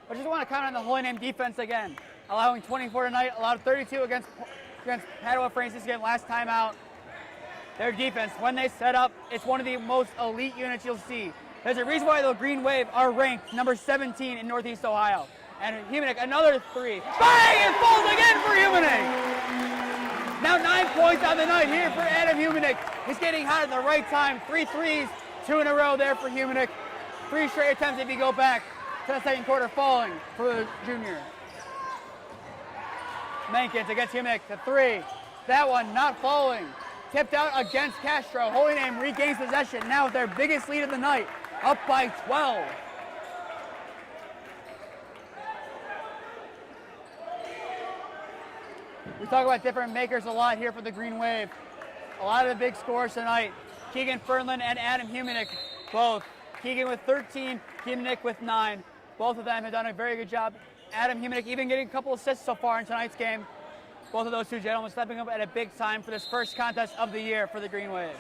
I just want to comment on the Holy Name defense again. Allowing 24 tonight, allowed 32 against Padua, for instance, again, last time out. Their defense, when they set up, it's one of the most elite units you'll see. There's a reason why the Green Wave are ranked number 17 in Northeast Ohio. And Humanek, another 3. Bang! It falls again for Humanek! Now 9 points on the night here for Adam Humanek. He's getting hot at the right time. 3 threes, 2 in a row there for Humanek. 3 straight attempts if you go back to the second quarter, falling for the junior. Mankins against Humanek, the 3. That one not falling. Tipped out against Castro. Holy Name regains possession now with their biggest lead of the night, up by 12. We talk about different makers a lot here for the Green Wave. A lot of the big scores tonight. Keegan Fernlund and Adam Humanek, both. Keegan with 13, Humanek with 9. Both of them have done a very good job. Adam Humanek even getting a couple assists so far in tonight's game. Both of those two gentlemen stepping up at a big time for this first contest of the year for the Green Wave.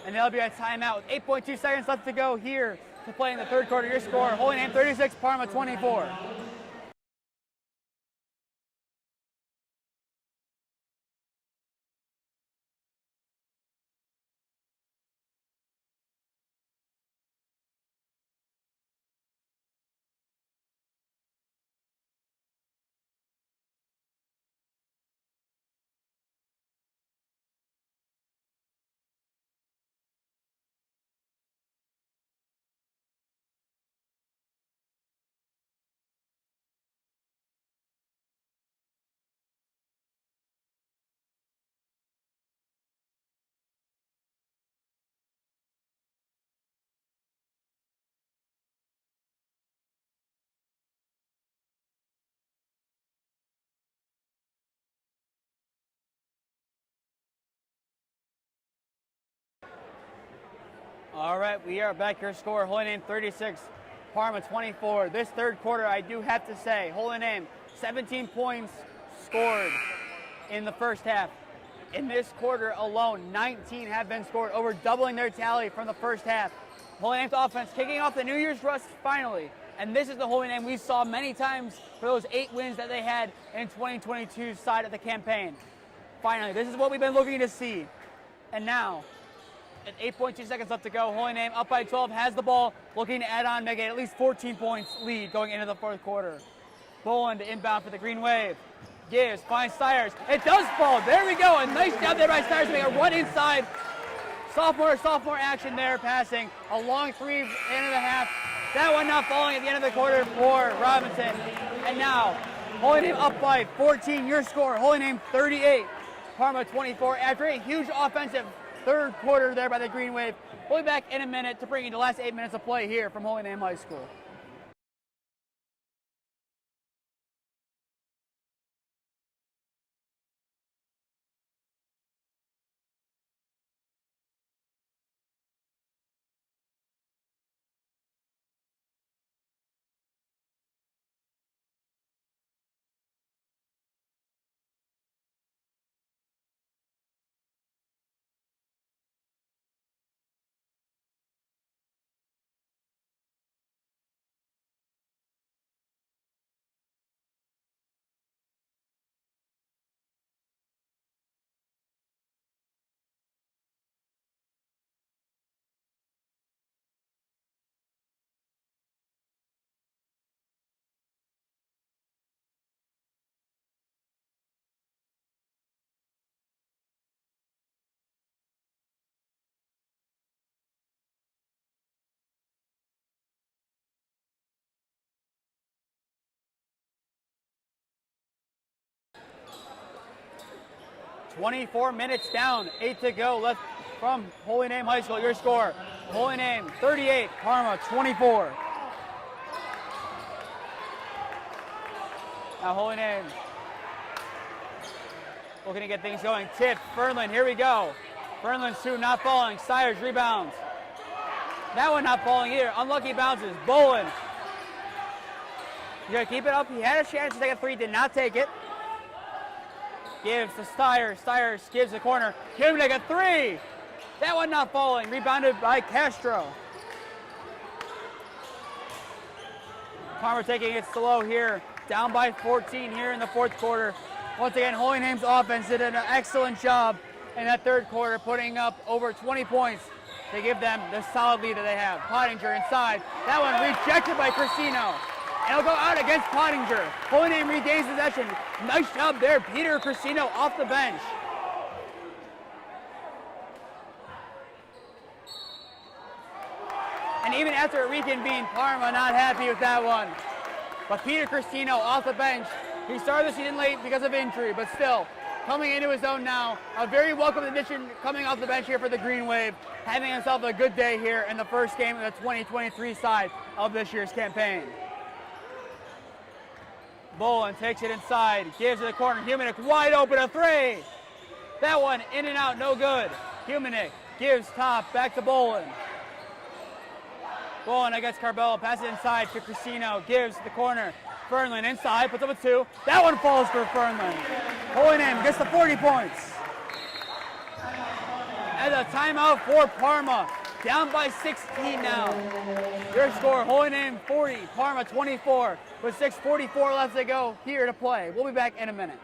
And there'll be a timeout with 8.2 seconds left to go here to play in the third quarter. Your score, Holy Name 36, Parma 24. All right, we are back. Your score, Holy Name 36, Parma 24. This third quarter, I do have to say, Holy Name, 17 points scored in the first half. In this quarter alone, 19 have been scored, over doubling their tally from the first half. Holy Name's offense kicking off the New Year's rust finally. And this is the Holy Name we saw many times for those 8 wins that they had in 2022's side of the campaign. Finally, this is what we've been looking to see. And now, at 8.2 seconds left to go, Holy Name up by 12, has the ball, looking to add on, make it at least 14 points lead going into the fourth quarter. Bolin to inbound for the Green Wave. Gives, finds Stiers. It does fall. There we go. A nice job there by Stiers to make a run inside. Sophomore action there, passing a long three, end of the half. That one not falling at the end of the quarter for Robinson. And now, Holy Name up by 14. Your score, Holy Name 38, Parma 24. After a huge offensive third quarter there by the Green Wave. We'll be back in a minute to bring you the last 8 minutes of play here from Holy Name High School. .24 minutes down, 8 to go left from Holy Name High School. Your score, Holy Name 38, Parma 24. Now Holy Name looking to get things going. Tip, Fernland, here we go. Fernland's two not falling. Sires rebounds. That one not falling either. Unlucky bounces. Bolin. You gotta keep it up. He had a chance to take a three, did not take it. Gives to Stiers. Stiers gives the corner. Huminek a three. That one not falling. Rebounded by Castro. Parma taking it slow here. Down by 14 here in the fourth quarter. Once again, Holy Name's offense did an excellent job in that third quarter, putting up over 20 points to give them the solid lead that they have. Pottinger inside. That one rejected by Cristino. And it'll go out against Pottinger. Holy Name regains possession. Nice job there, Peter Cristino off the bench. And even after it reconvened, Parma not happy with that one. But Peter Cristino off the bench. He started the season late because of injury, but still, coming into his own now. A very welcome addition coming off the bench here for the Green Wave, having himself a good day here in the first game of the 2023 side of this year's campaign. Bolin takes it inside, gives it the corner. Huminek wide open, a three. That one in and out, no good. Huminek gives top, back to Bolin. Bolin against Carbello, passes inside to Cristino, gives the corner. Fernland inside, puts up a two. That one falls for Fernland. Holy Name gets the 40 points. And a timeout for Parma. Down by 16 now. Your score, Holy Name 40, Parma 24, with 6:44 left to go here to play. We'll be back in a minute.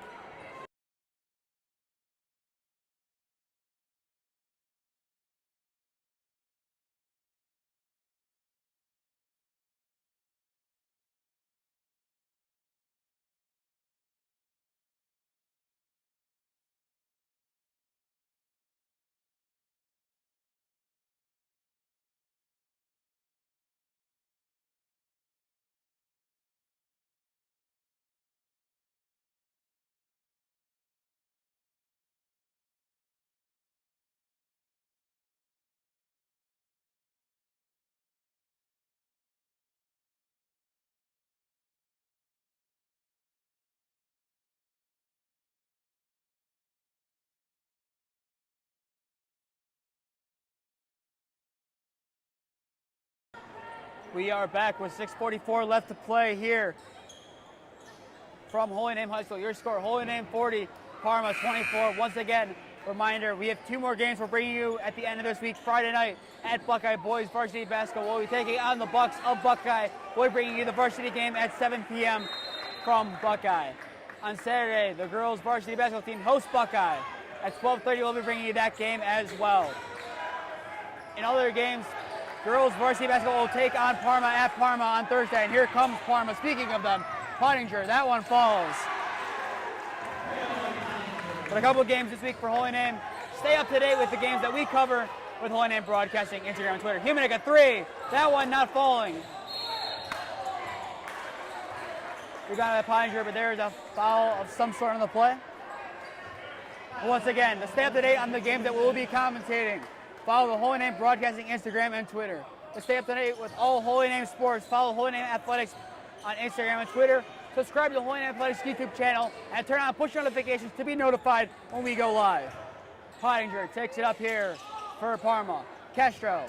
We are back with 6:44 left to play here from Holy Name High School. Your score, Holy Name 40, Parma 24. Once again, reminder, we have two more games we're bringing you at the end of this week. Friday night at Buckeye Boys Varsity Basketball. We'll be taking on the Bucks of Buckeye. We'll be bringing you the varsity game at 7 p.m. from Buckeye. On Saturday, the girls varsity basketball team hosts Buckeye. At 12:30, we'll be bringing you that game as well. In other games, girls varsity basketball will take on Parma at Parma on Thursday. And here comes Parma. Speaking of them, Pottinger, that one falls. But a couple of games this week for Holy Name. Stay up to date with the games that we cover with Holy Name Broadcasting, Instagram and Twitter. Humanic a 3. That one not falling. Rebound by Pottinger, but there's a foul of some sort on the play. Once again, to stay up to date on the games that we'll be commentating, follow the Holy Name Broadcasting Instagram and Twitter. To stay up to date with all Holy Name sports, follow Holy Name Athletics on Instagram and Twitter. Subscribe to the Holy Name Athletics YouTube channel and turn on push notifications to be notified when we go live. Pottinger takes it up here for Parma. Castro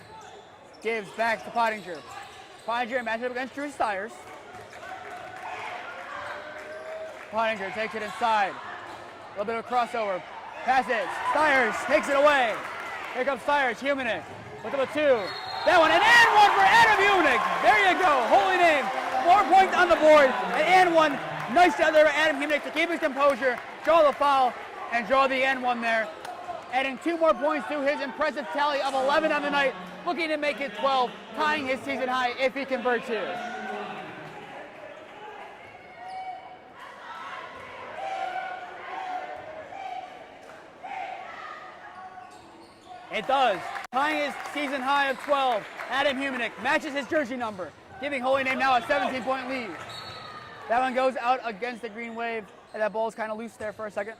gives back to Pottinger. Pottinger matches up against Drew Stiers. Pottinger takes it inside. A little bit of a crossover. Passes. Stiers takes it away. Here comes Stiers. Humanic with the 2. That one, and one for Adam Humanic. There you go. Holy Name. 4 points on the board. And one. Nice job there by Adam Humanic to keep his composure, draw the foul, and draw the and one there. Adding 2 more points to his impressive tally of 11 on the night. Looking to make it 12, tying his season high if he converts here. It does. Tying his season high of 12. Adam Humanic matches his jersey number, giving Holy Name now a 17-point lead. That one goes out against the Green Wave, and that ball's kind of loose there for a second.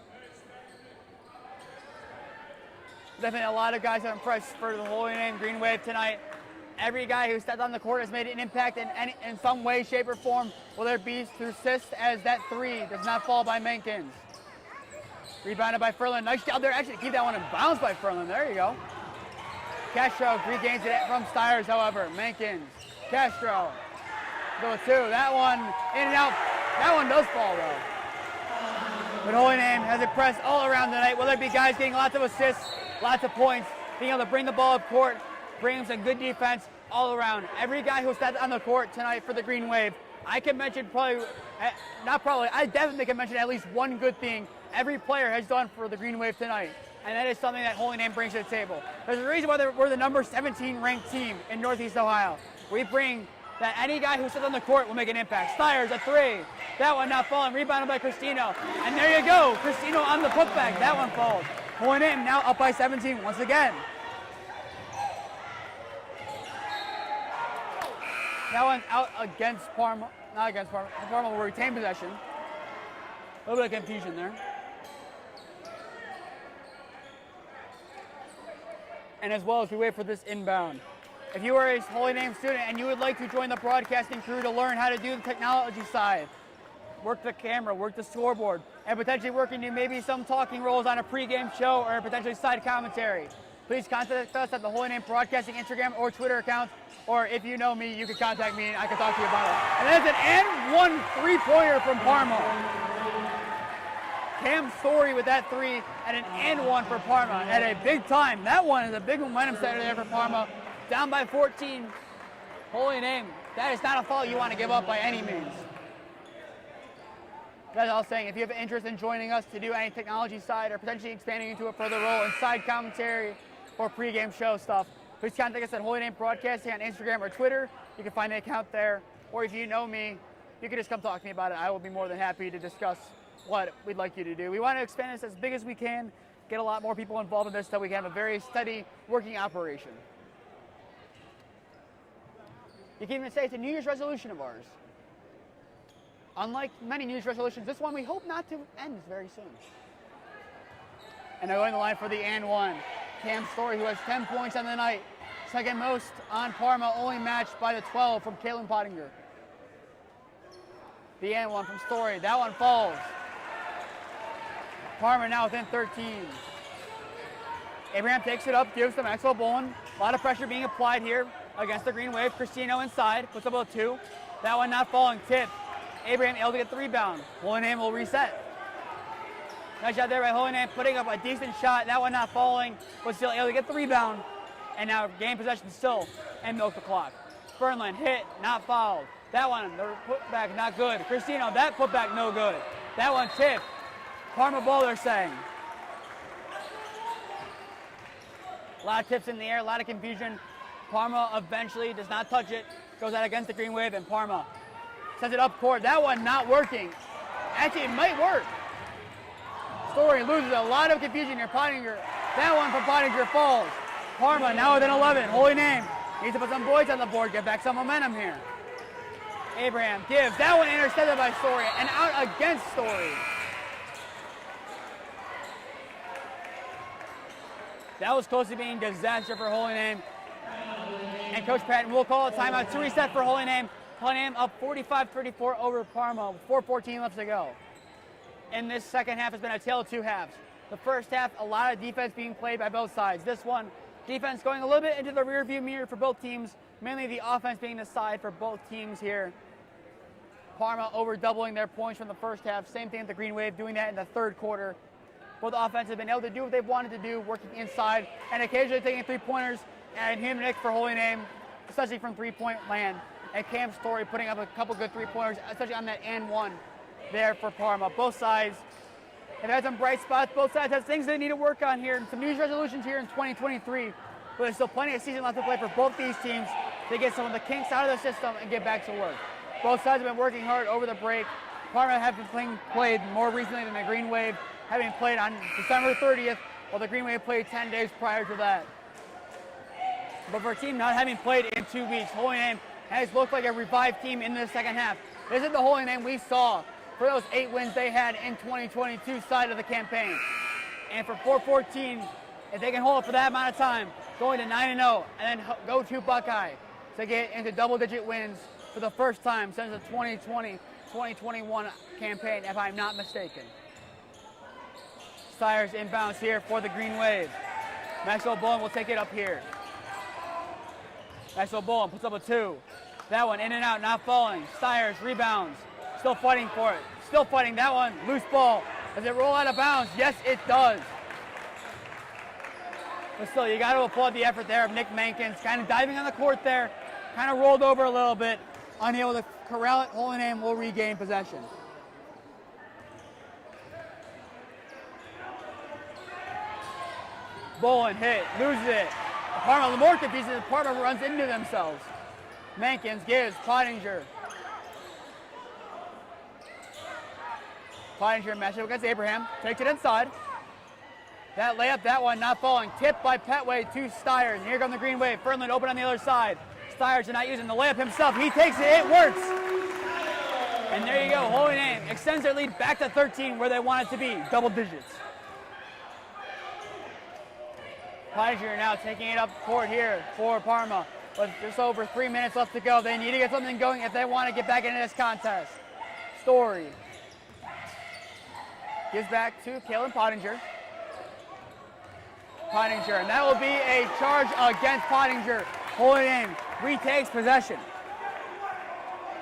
Definitely a lot of guys are impressed for the Holy Name Green Wave tonight. Every guy who stepped on the court has made an impact in some way, shape, or form, whether it be through assists, as that 3 does not fall by Mankins. Rebounded by Ferland. Nice job there. Actually, keep that one in bounds by Ferland. There you go. Castro regains it from Stiers, however. Mankins. Castro. Go 2. That one in and out. That one does fall, though. But Holy Name has impressed all around tonight, whether it be guys getting lots of assists, lots of points, being able to bring the ball up court, bring some good defense all around. Every guy who stepped on the court tonight for the Green Wave, I can mention I definitely can mention at least one good thing every player has done for the Green Wave tonight. And that is something that Holy Name brings to the table. There's a reason why we're the number 17 ranked team in Northeast Ohio. We bring that any guy who sits on the court will make an impact. Stiers, a 3. That one not falling. Rebounded by Cristino. And there you go. Cristino on the putback. That one falls. Holy Name now up by 17 once again. That one's out against Parma. Not against Parma. Parma will retain possession. A little bit of confusion there. And as well as we wait for this inbound. If you are a Holy Name student and you would like to join the broadcasting crew to learn how to do the technology side, work the camera, work the scoreboard, and potentially work into maybe some talking roles on a pregame show or potentially side commentary, please contact us at the Holy Name Broadcasting Instagram or Twitter accounts, or if you know me, you can contact me and I can talk to you about it. And that's an and one 3-pointer from Parma. Cam Story with that 3 and an and 1 for Parma at a big time. That one is a big momentum setter there for Parma. Down by 14. Holy Name. That is not a foul you want to give up by any means. That's all saying. If you have an interest in joining us to do any technology side or potentially expanding into a further role in side commentary or pregame show stuff, please contact us at Holy Name Broadcasting on Instagram or Twitter. You can find the account there. Or if you know me, you can just come talk to me about it. I will be more than happy to discuss what we'd like you to do. We want to expand this as big as we can, get a lot more people involved in this so we can have a very steady working operation. You can even say it's a New Year's resolution of ours. Unlike many New Year's resolutions, this one we hope not to end very soon. And they're going to the line for the and 1. Cam Story, who has 10 points on the night. Second most on Parma, only matched by the 12 from Caitlin Pottinger. The and 1 from Story. That one falls. Parma now within 13. Abraham takes it up, gives to Maxwell Bowen. A lot of pressure being applied here against the Green Wave. Cristino inside, puts up a 2. That one not falling, tip. Abraham able to get the rebound. Holy Name will reset. Nice shot there by Holy Name, putting up a decent shot. That one not falling, but still able to get the rebound. And now gain possession still and milk the clock. Fernland hit, not fouled. That one, the putback not good. Cristino, that putback no good. That one tipped. Parma ball, they're saying. A lot of tips in the air, a lot of confusion. Parma eventually does not touch it. Goes out against the Green Wave, and Parma sends it up court. That one not working. Actually, it might work. Story loses a lot of confusion here. Pottinger. That one from Pottinger falls. Parma now within 11. Holy Name needs to put some points on the board, get back some momentum here. Abraham gives. That one intercepted by Story and out against Story. That was close to being a disaster for Holy Name. And Coach Patton will call a timeout to reset for Holy Name. Holy Name up 45-34 over Parma, 4:14 left to go. And this second half has been a tale of two halves. The first half, a lot of defense being played by both sides. This one, defense going a little bit into the rearview mirror for both teams, mainly the offense being the side for both teams here. Parma over doubling their points from the first half. Same thing with the Green Wave, doing that in the third quarter. Both offenses have been able to do what they've wanted to do, working inside and occasionally taking three-pointers. And him, Nick, for Holy Name, especially from three-point land. And Cam Story putting up a couple good three-pointers, especially on that and one there for Parma. Both sides have had some bright spots. Both sides have things they need to work on here, and some New Year's resolutions here in 2023. But there's still plenty of season left to play for both these teams to get some of the kinks out of the system and get back to work. Both sides have been working hard over the break. Parma have been played more recently than the Green Wave, having played on December 30th, while the Green Wave played 10 days prior to that. But for a team not having played in 2 weeks, Holy Name has looked like a revived team in the second half. This is the Holy Name we saw for those 8 wins they had in 2022 side of the campaign. And for 4-14, if they can hold it for that amount of time, going to 9-0, and then go to Buckeye to get into double-digit wins for the first time since the 2020-2021 campaign, if I'm not mistaken. Stires inbounds here for the Green Wave. Maxwell Bowen will take it up here. Maxwell Bowen puts up a 2. That one in and out, not falling. Stires rebounds. Still fighting for it. Still fighting that one. Loose ball. Does it roll out of bounds? Yes, it does. But still, you got to applaud the effort there of Nick Mankins. Kind of diving on the court there. Kind of rolled over a little bit. Unable to corral it. Holy Name will regain possession. Bowen hit. Loses it. Parma, the more confusing, Parma runs into themselves. Mankins gives. Pottinger. Pottinger matchup against Abraham. Takes it inside. That layup, that one not falling. Tipped by Petway to Stires. And here comes the Green Wave. Fernland open on the other side. Stires are not using the layup himself. He takes it. It works. And there you go. Holy Name extends their lead back to 13 where they want it to be. Double digits. Pottinger now taking it up court here for Parma. With just over 3 minutes left to go. They need to get something going if they want to get back into this contest. Story gives back to Kalen Pottinger. Pottinger, and that will be a charge against Pottinger. Holy Name retakes possession.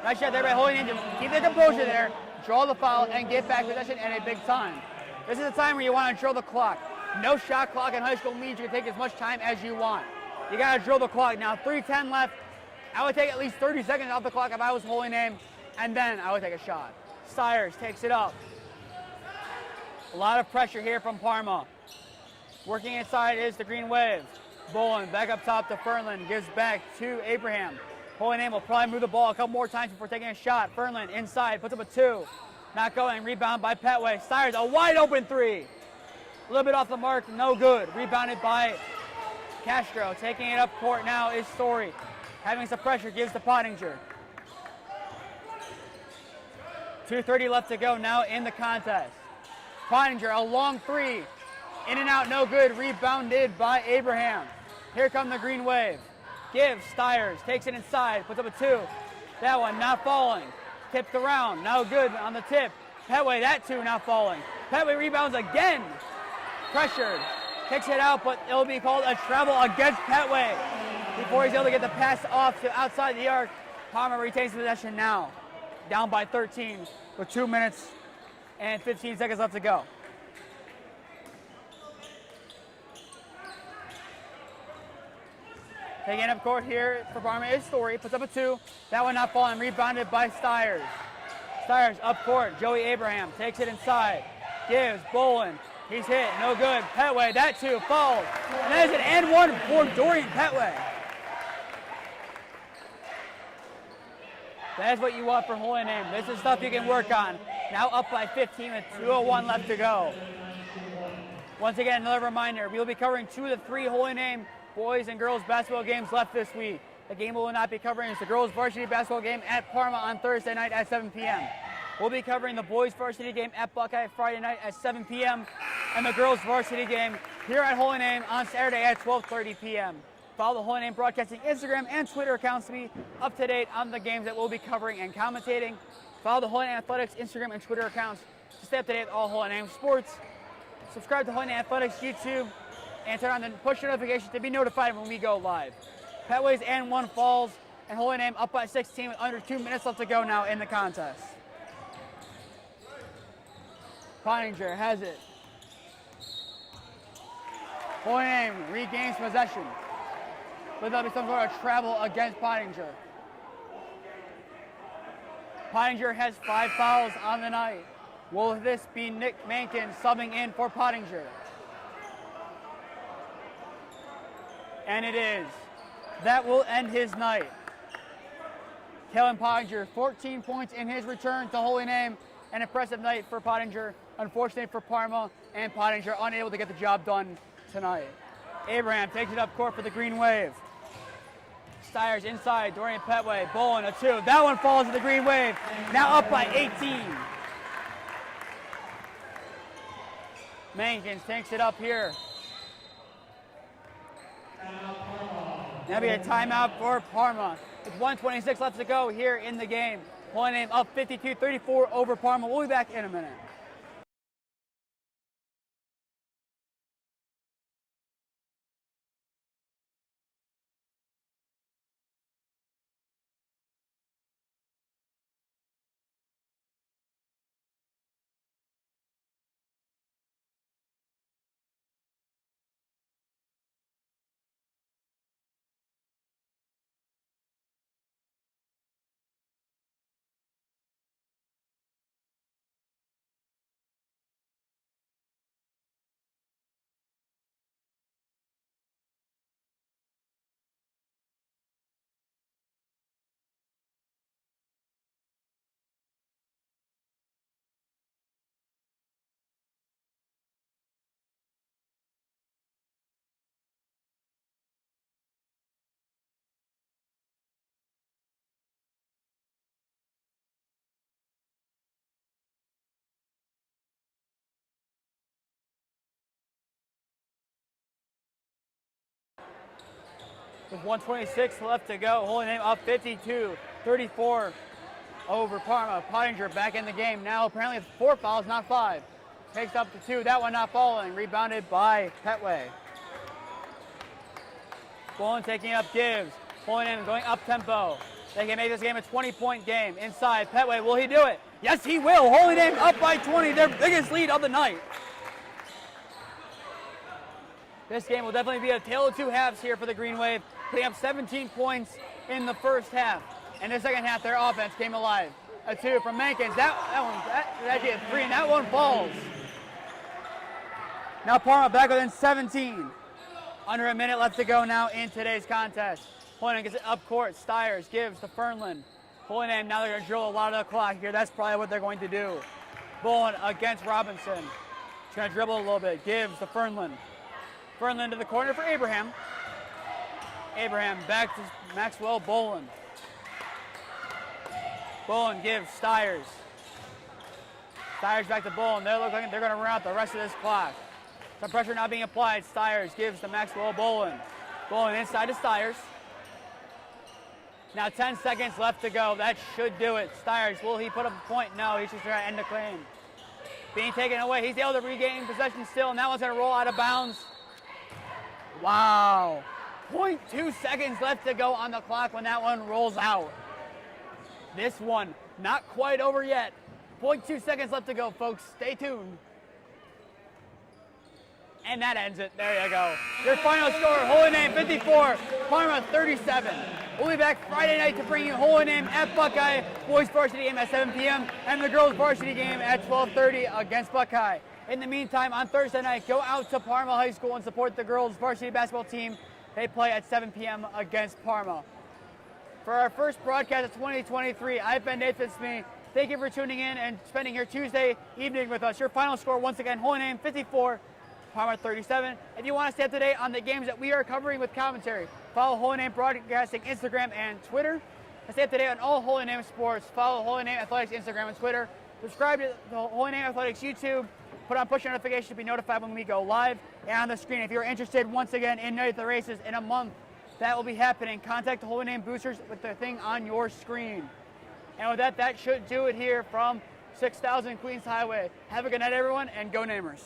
Nice shot there by Holy Name to keep the composure there, draw the foul, and get back possession at a big time. This is a time where you want to drill the clock. No shot clock in high school means you can take as much time as you want. You got to drill the clock. Now 3:10 left. I would take at least 30 seconds off the clock if I was Holy Name, and then I would take a shot. Stires takes it up. A lot of pressure here from Parma. Working inside is the Green Wave. Bowen back up top to Fernland. Gives back to Abraham. Holy Name will probably move the ball a couple more times before taking a shot. Fernland inside, puts up a 2. Not going. Rebound by Petway. Stires, a wide open 3. A little bit off the mark, no good. Rebounded by Castro. Taking it up court now is Story. Having some pressure, gives to Pottinger. 2:30 left to go now in the contest. Pottinger, a long 3. In and out, no good. Rebounded by Abraham. Here come the Green Wave. Gives, Stires, takes it inside, puts up a 2. That one not falling. Tipped around, no good on the tip. Petway, that 2 not falling. Petway rebounds again. Pressured. Kicks it out, but it'll be called a travel against Petway. Before he's able to get the pass off to outside the arc, Parma retains possession now. Down by 13 with 2 minutes and 15 seconds left to go. Taking up court here for Parma is Story. Puts up a 2. That one not falling. Rebounded by Stires. Stires up court. Joey Abraham takes it inside. Gives. Bowen. He's hit. No good. Petway. That 2 falls. And that is an and 1 for Dorian Petway. That's what you want for Holy Name. This is stuff you can work on. Now up by 15 with 2:01 left to go. Once again, another reminder. We will be covering 2 of the 3 Holy Name boys and girls basketball games left this week. The game we will not be covering is the girls varsity basketball game at Parma on Thursday night at 7 p.m. We'll be covering the boys varsity game at Buckeye Friday night at 7 p.m. and the girls varsity game here at Holy Name on Saturday at 12:30 p.m. Follow the Holy Name Broadcasting Instagram and Twitter accounts to be up to date on the games that we'll be covering and commentating. Follow the Holy Name Athletics Instagram and Twitter accounts to stay up to date with all Holy Name sports. Subscribe to Holy Name Athletics YouTube and turn on the push notification to be notified when we go live. Petways and 1 falls, and Holy Name up by 16 with under 2 minutes left to go now in the contest. Pottinger has it. Holy Name regains possession. But there'll be some sort of travel against Pottinger. Pottinger has 5 fouls on the night. Will this be Nick Mankin subbing in for Pottinger? And it is. That will end his night. Kellen Pottinger, 14 points in his return to Holy Name. An impressive night for Pottinger. Unfortunately for Parma, and Pottinger unable to get the job done tonight. Abraham takes it up court for the Green Wave. Stiers inside, Dorian Petway, Bolin a 2. That one falls to the Green Wave, now up by 18. Mankins takes it up here. Now be a timeout for Parma. With 1:26 left to go here in the game. Holy Name up 52-34 over Parma. We'll be back in a minute. With 1:26 left to go, Holy Name up 52-34 over Parma. Pottinger back in the game now, apparently with 4 fouls, not 5. Takes up to 2, that one not falling. Rebounded by Petway. Bolin taking up Gibbs. Holy Name going up tempo. They can make this game a 20-point game. Inside, Petway, will he do it? Yes, he will. Holy Name up by 20, their biggest lead of the night. This game will definitely be a tale of 2 halves here for the Green Wave, putting up 17 points in the first half. In the second half, their offense came alive. A 2 from Mankins. That actually a 3, and that one falls. Now Parma back within 17. Under a minute left to go now in today's contest. Holy Name gets it up court. Stiers gives to Fernland. Holy Name, now they're going to drill a lot of the clock here. That's probably what they're going to do. Bolin against Robinson. He's going to dribble a little bit. Gives to Fernland. Fernland to the corner for Abraham. Abraham back to Maxwell Bolin. Bolin gives Stiers. Stiers back to Bolin. They look like they're going to run out the rest of this clock. Some pressure now being applied. Stiers gives to Maxwell Bolin. Bolin inside to Stiers. Now 10 seconds left to go. That should do it. Stiers, will he put up a point? No, he's just trying to end the claim. Being taken away. He's able to regain possession still, and that one's going to roll out of bounds. Wow. 0.2 seconds left to go on the clock when that one rolls out. This one, not quite over yet. 0.2 seconds left to go, folks. Stay tuned. And that ends it. There you go. Your final score, Holy Name 54, Parma 37. We'll be back Friday night to bring you Holy Name at Buckeye, boys varsity game at 7 p.m. and the girls varsity game at 12:30 against Buckeye. In the meantime, on Thursday night, go out to Parma High School and support the girls varsity basketball team. They play at 7 p.m. against Parma. For our first broadcast of 2023, I've been Nathan Smee. Thank you for tuning in and spending your Tuesday evening with us. Your final score, once again, Holy Name 54, Parma 37. If you want to stay up to date on the games that we are covering with commentary, follow Holy Name Broadcasting Instagram and Twitter. To stay up to date on all Holy Name sports, follow Holy Name Athletics Instagram and Twitter. Subscribe to the Holy Name Athletics YouTube. Put on push notifications to be notified when we go live. And on the screen, if you're interested, once again, in Night at the Races in a month, that will be happening. Contact the Holy Name boosters with the thing on your screen. And with that, that should do it here from 6000 Queens Highway. Have a good night, everyone, and go Namers.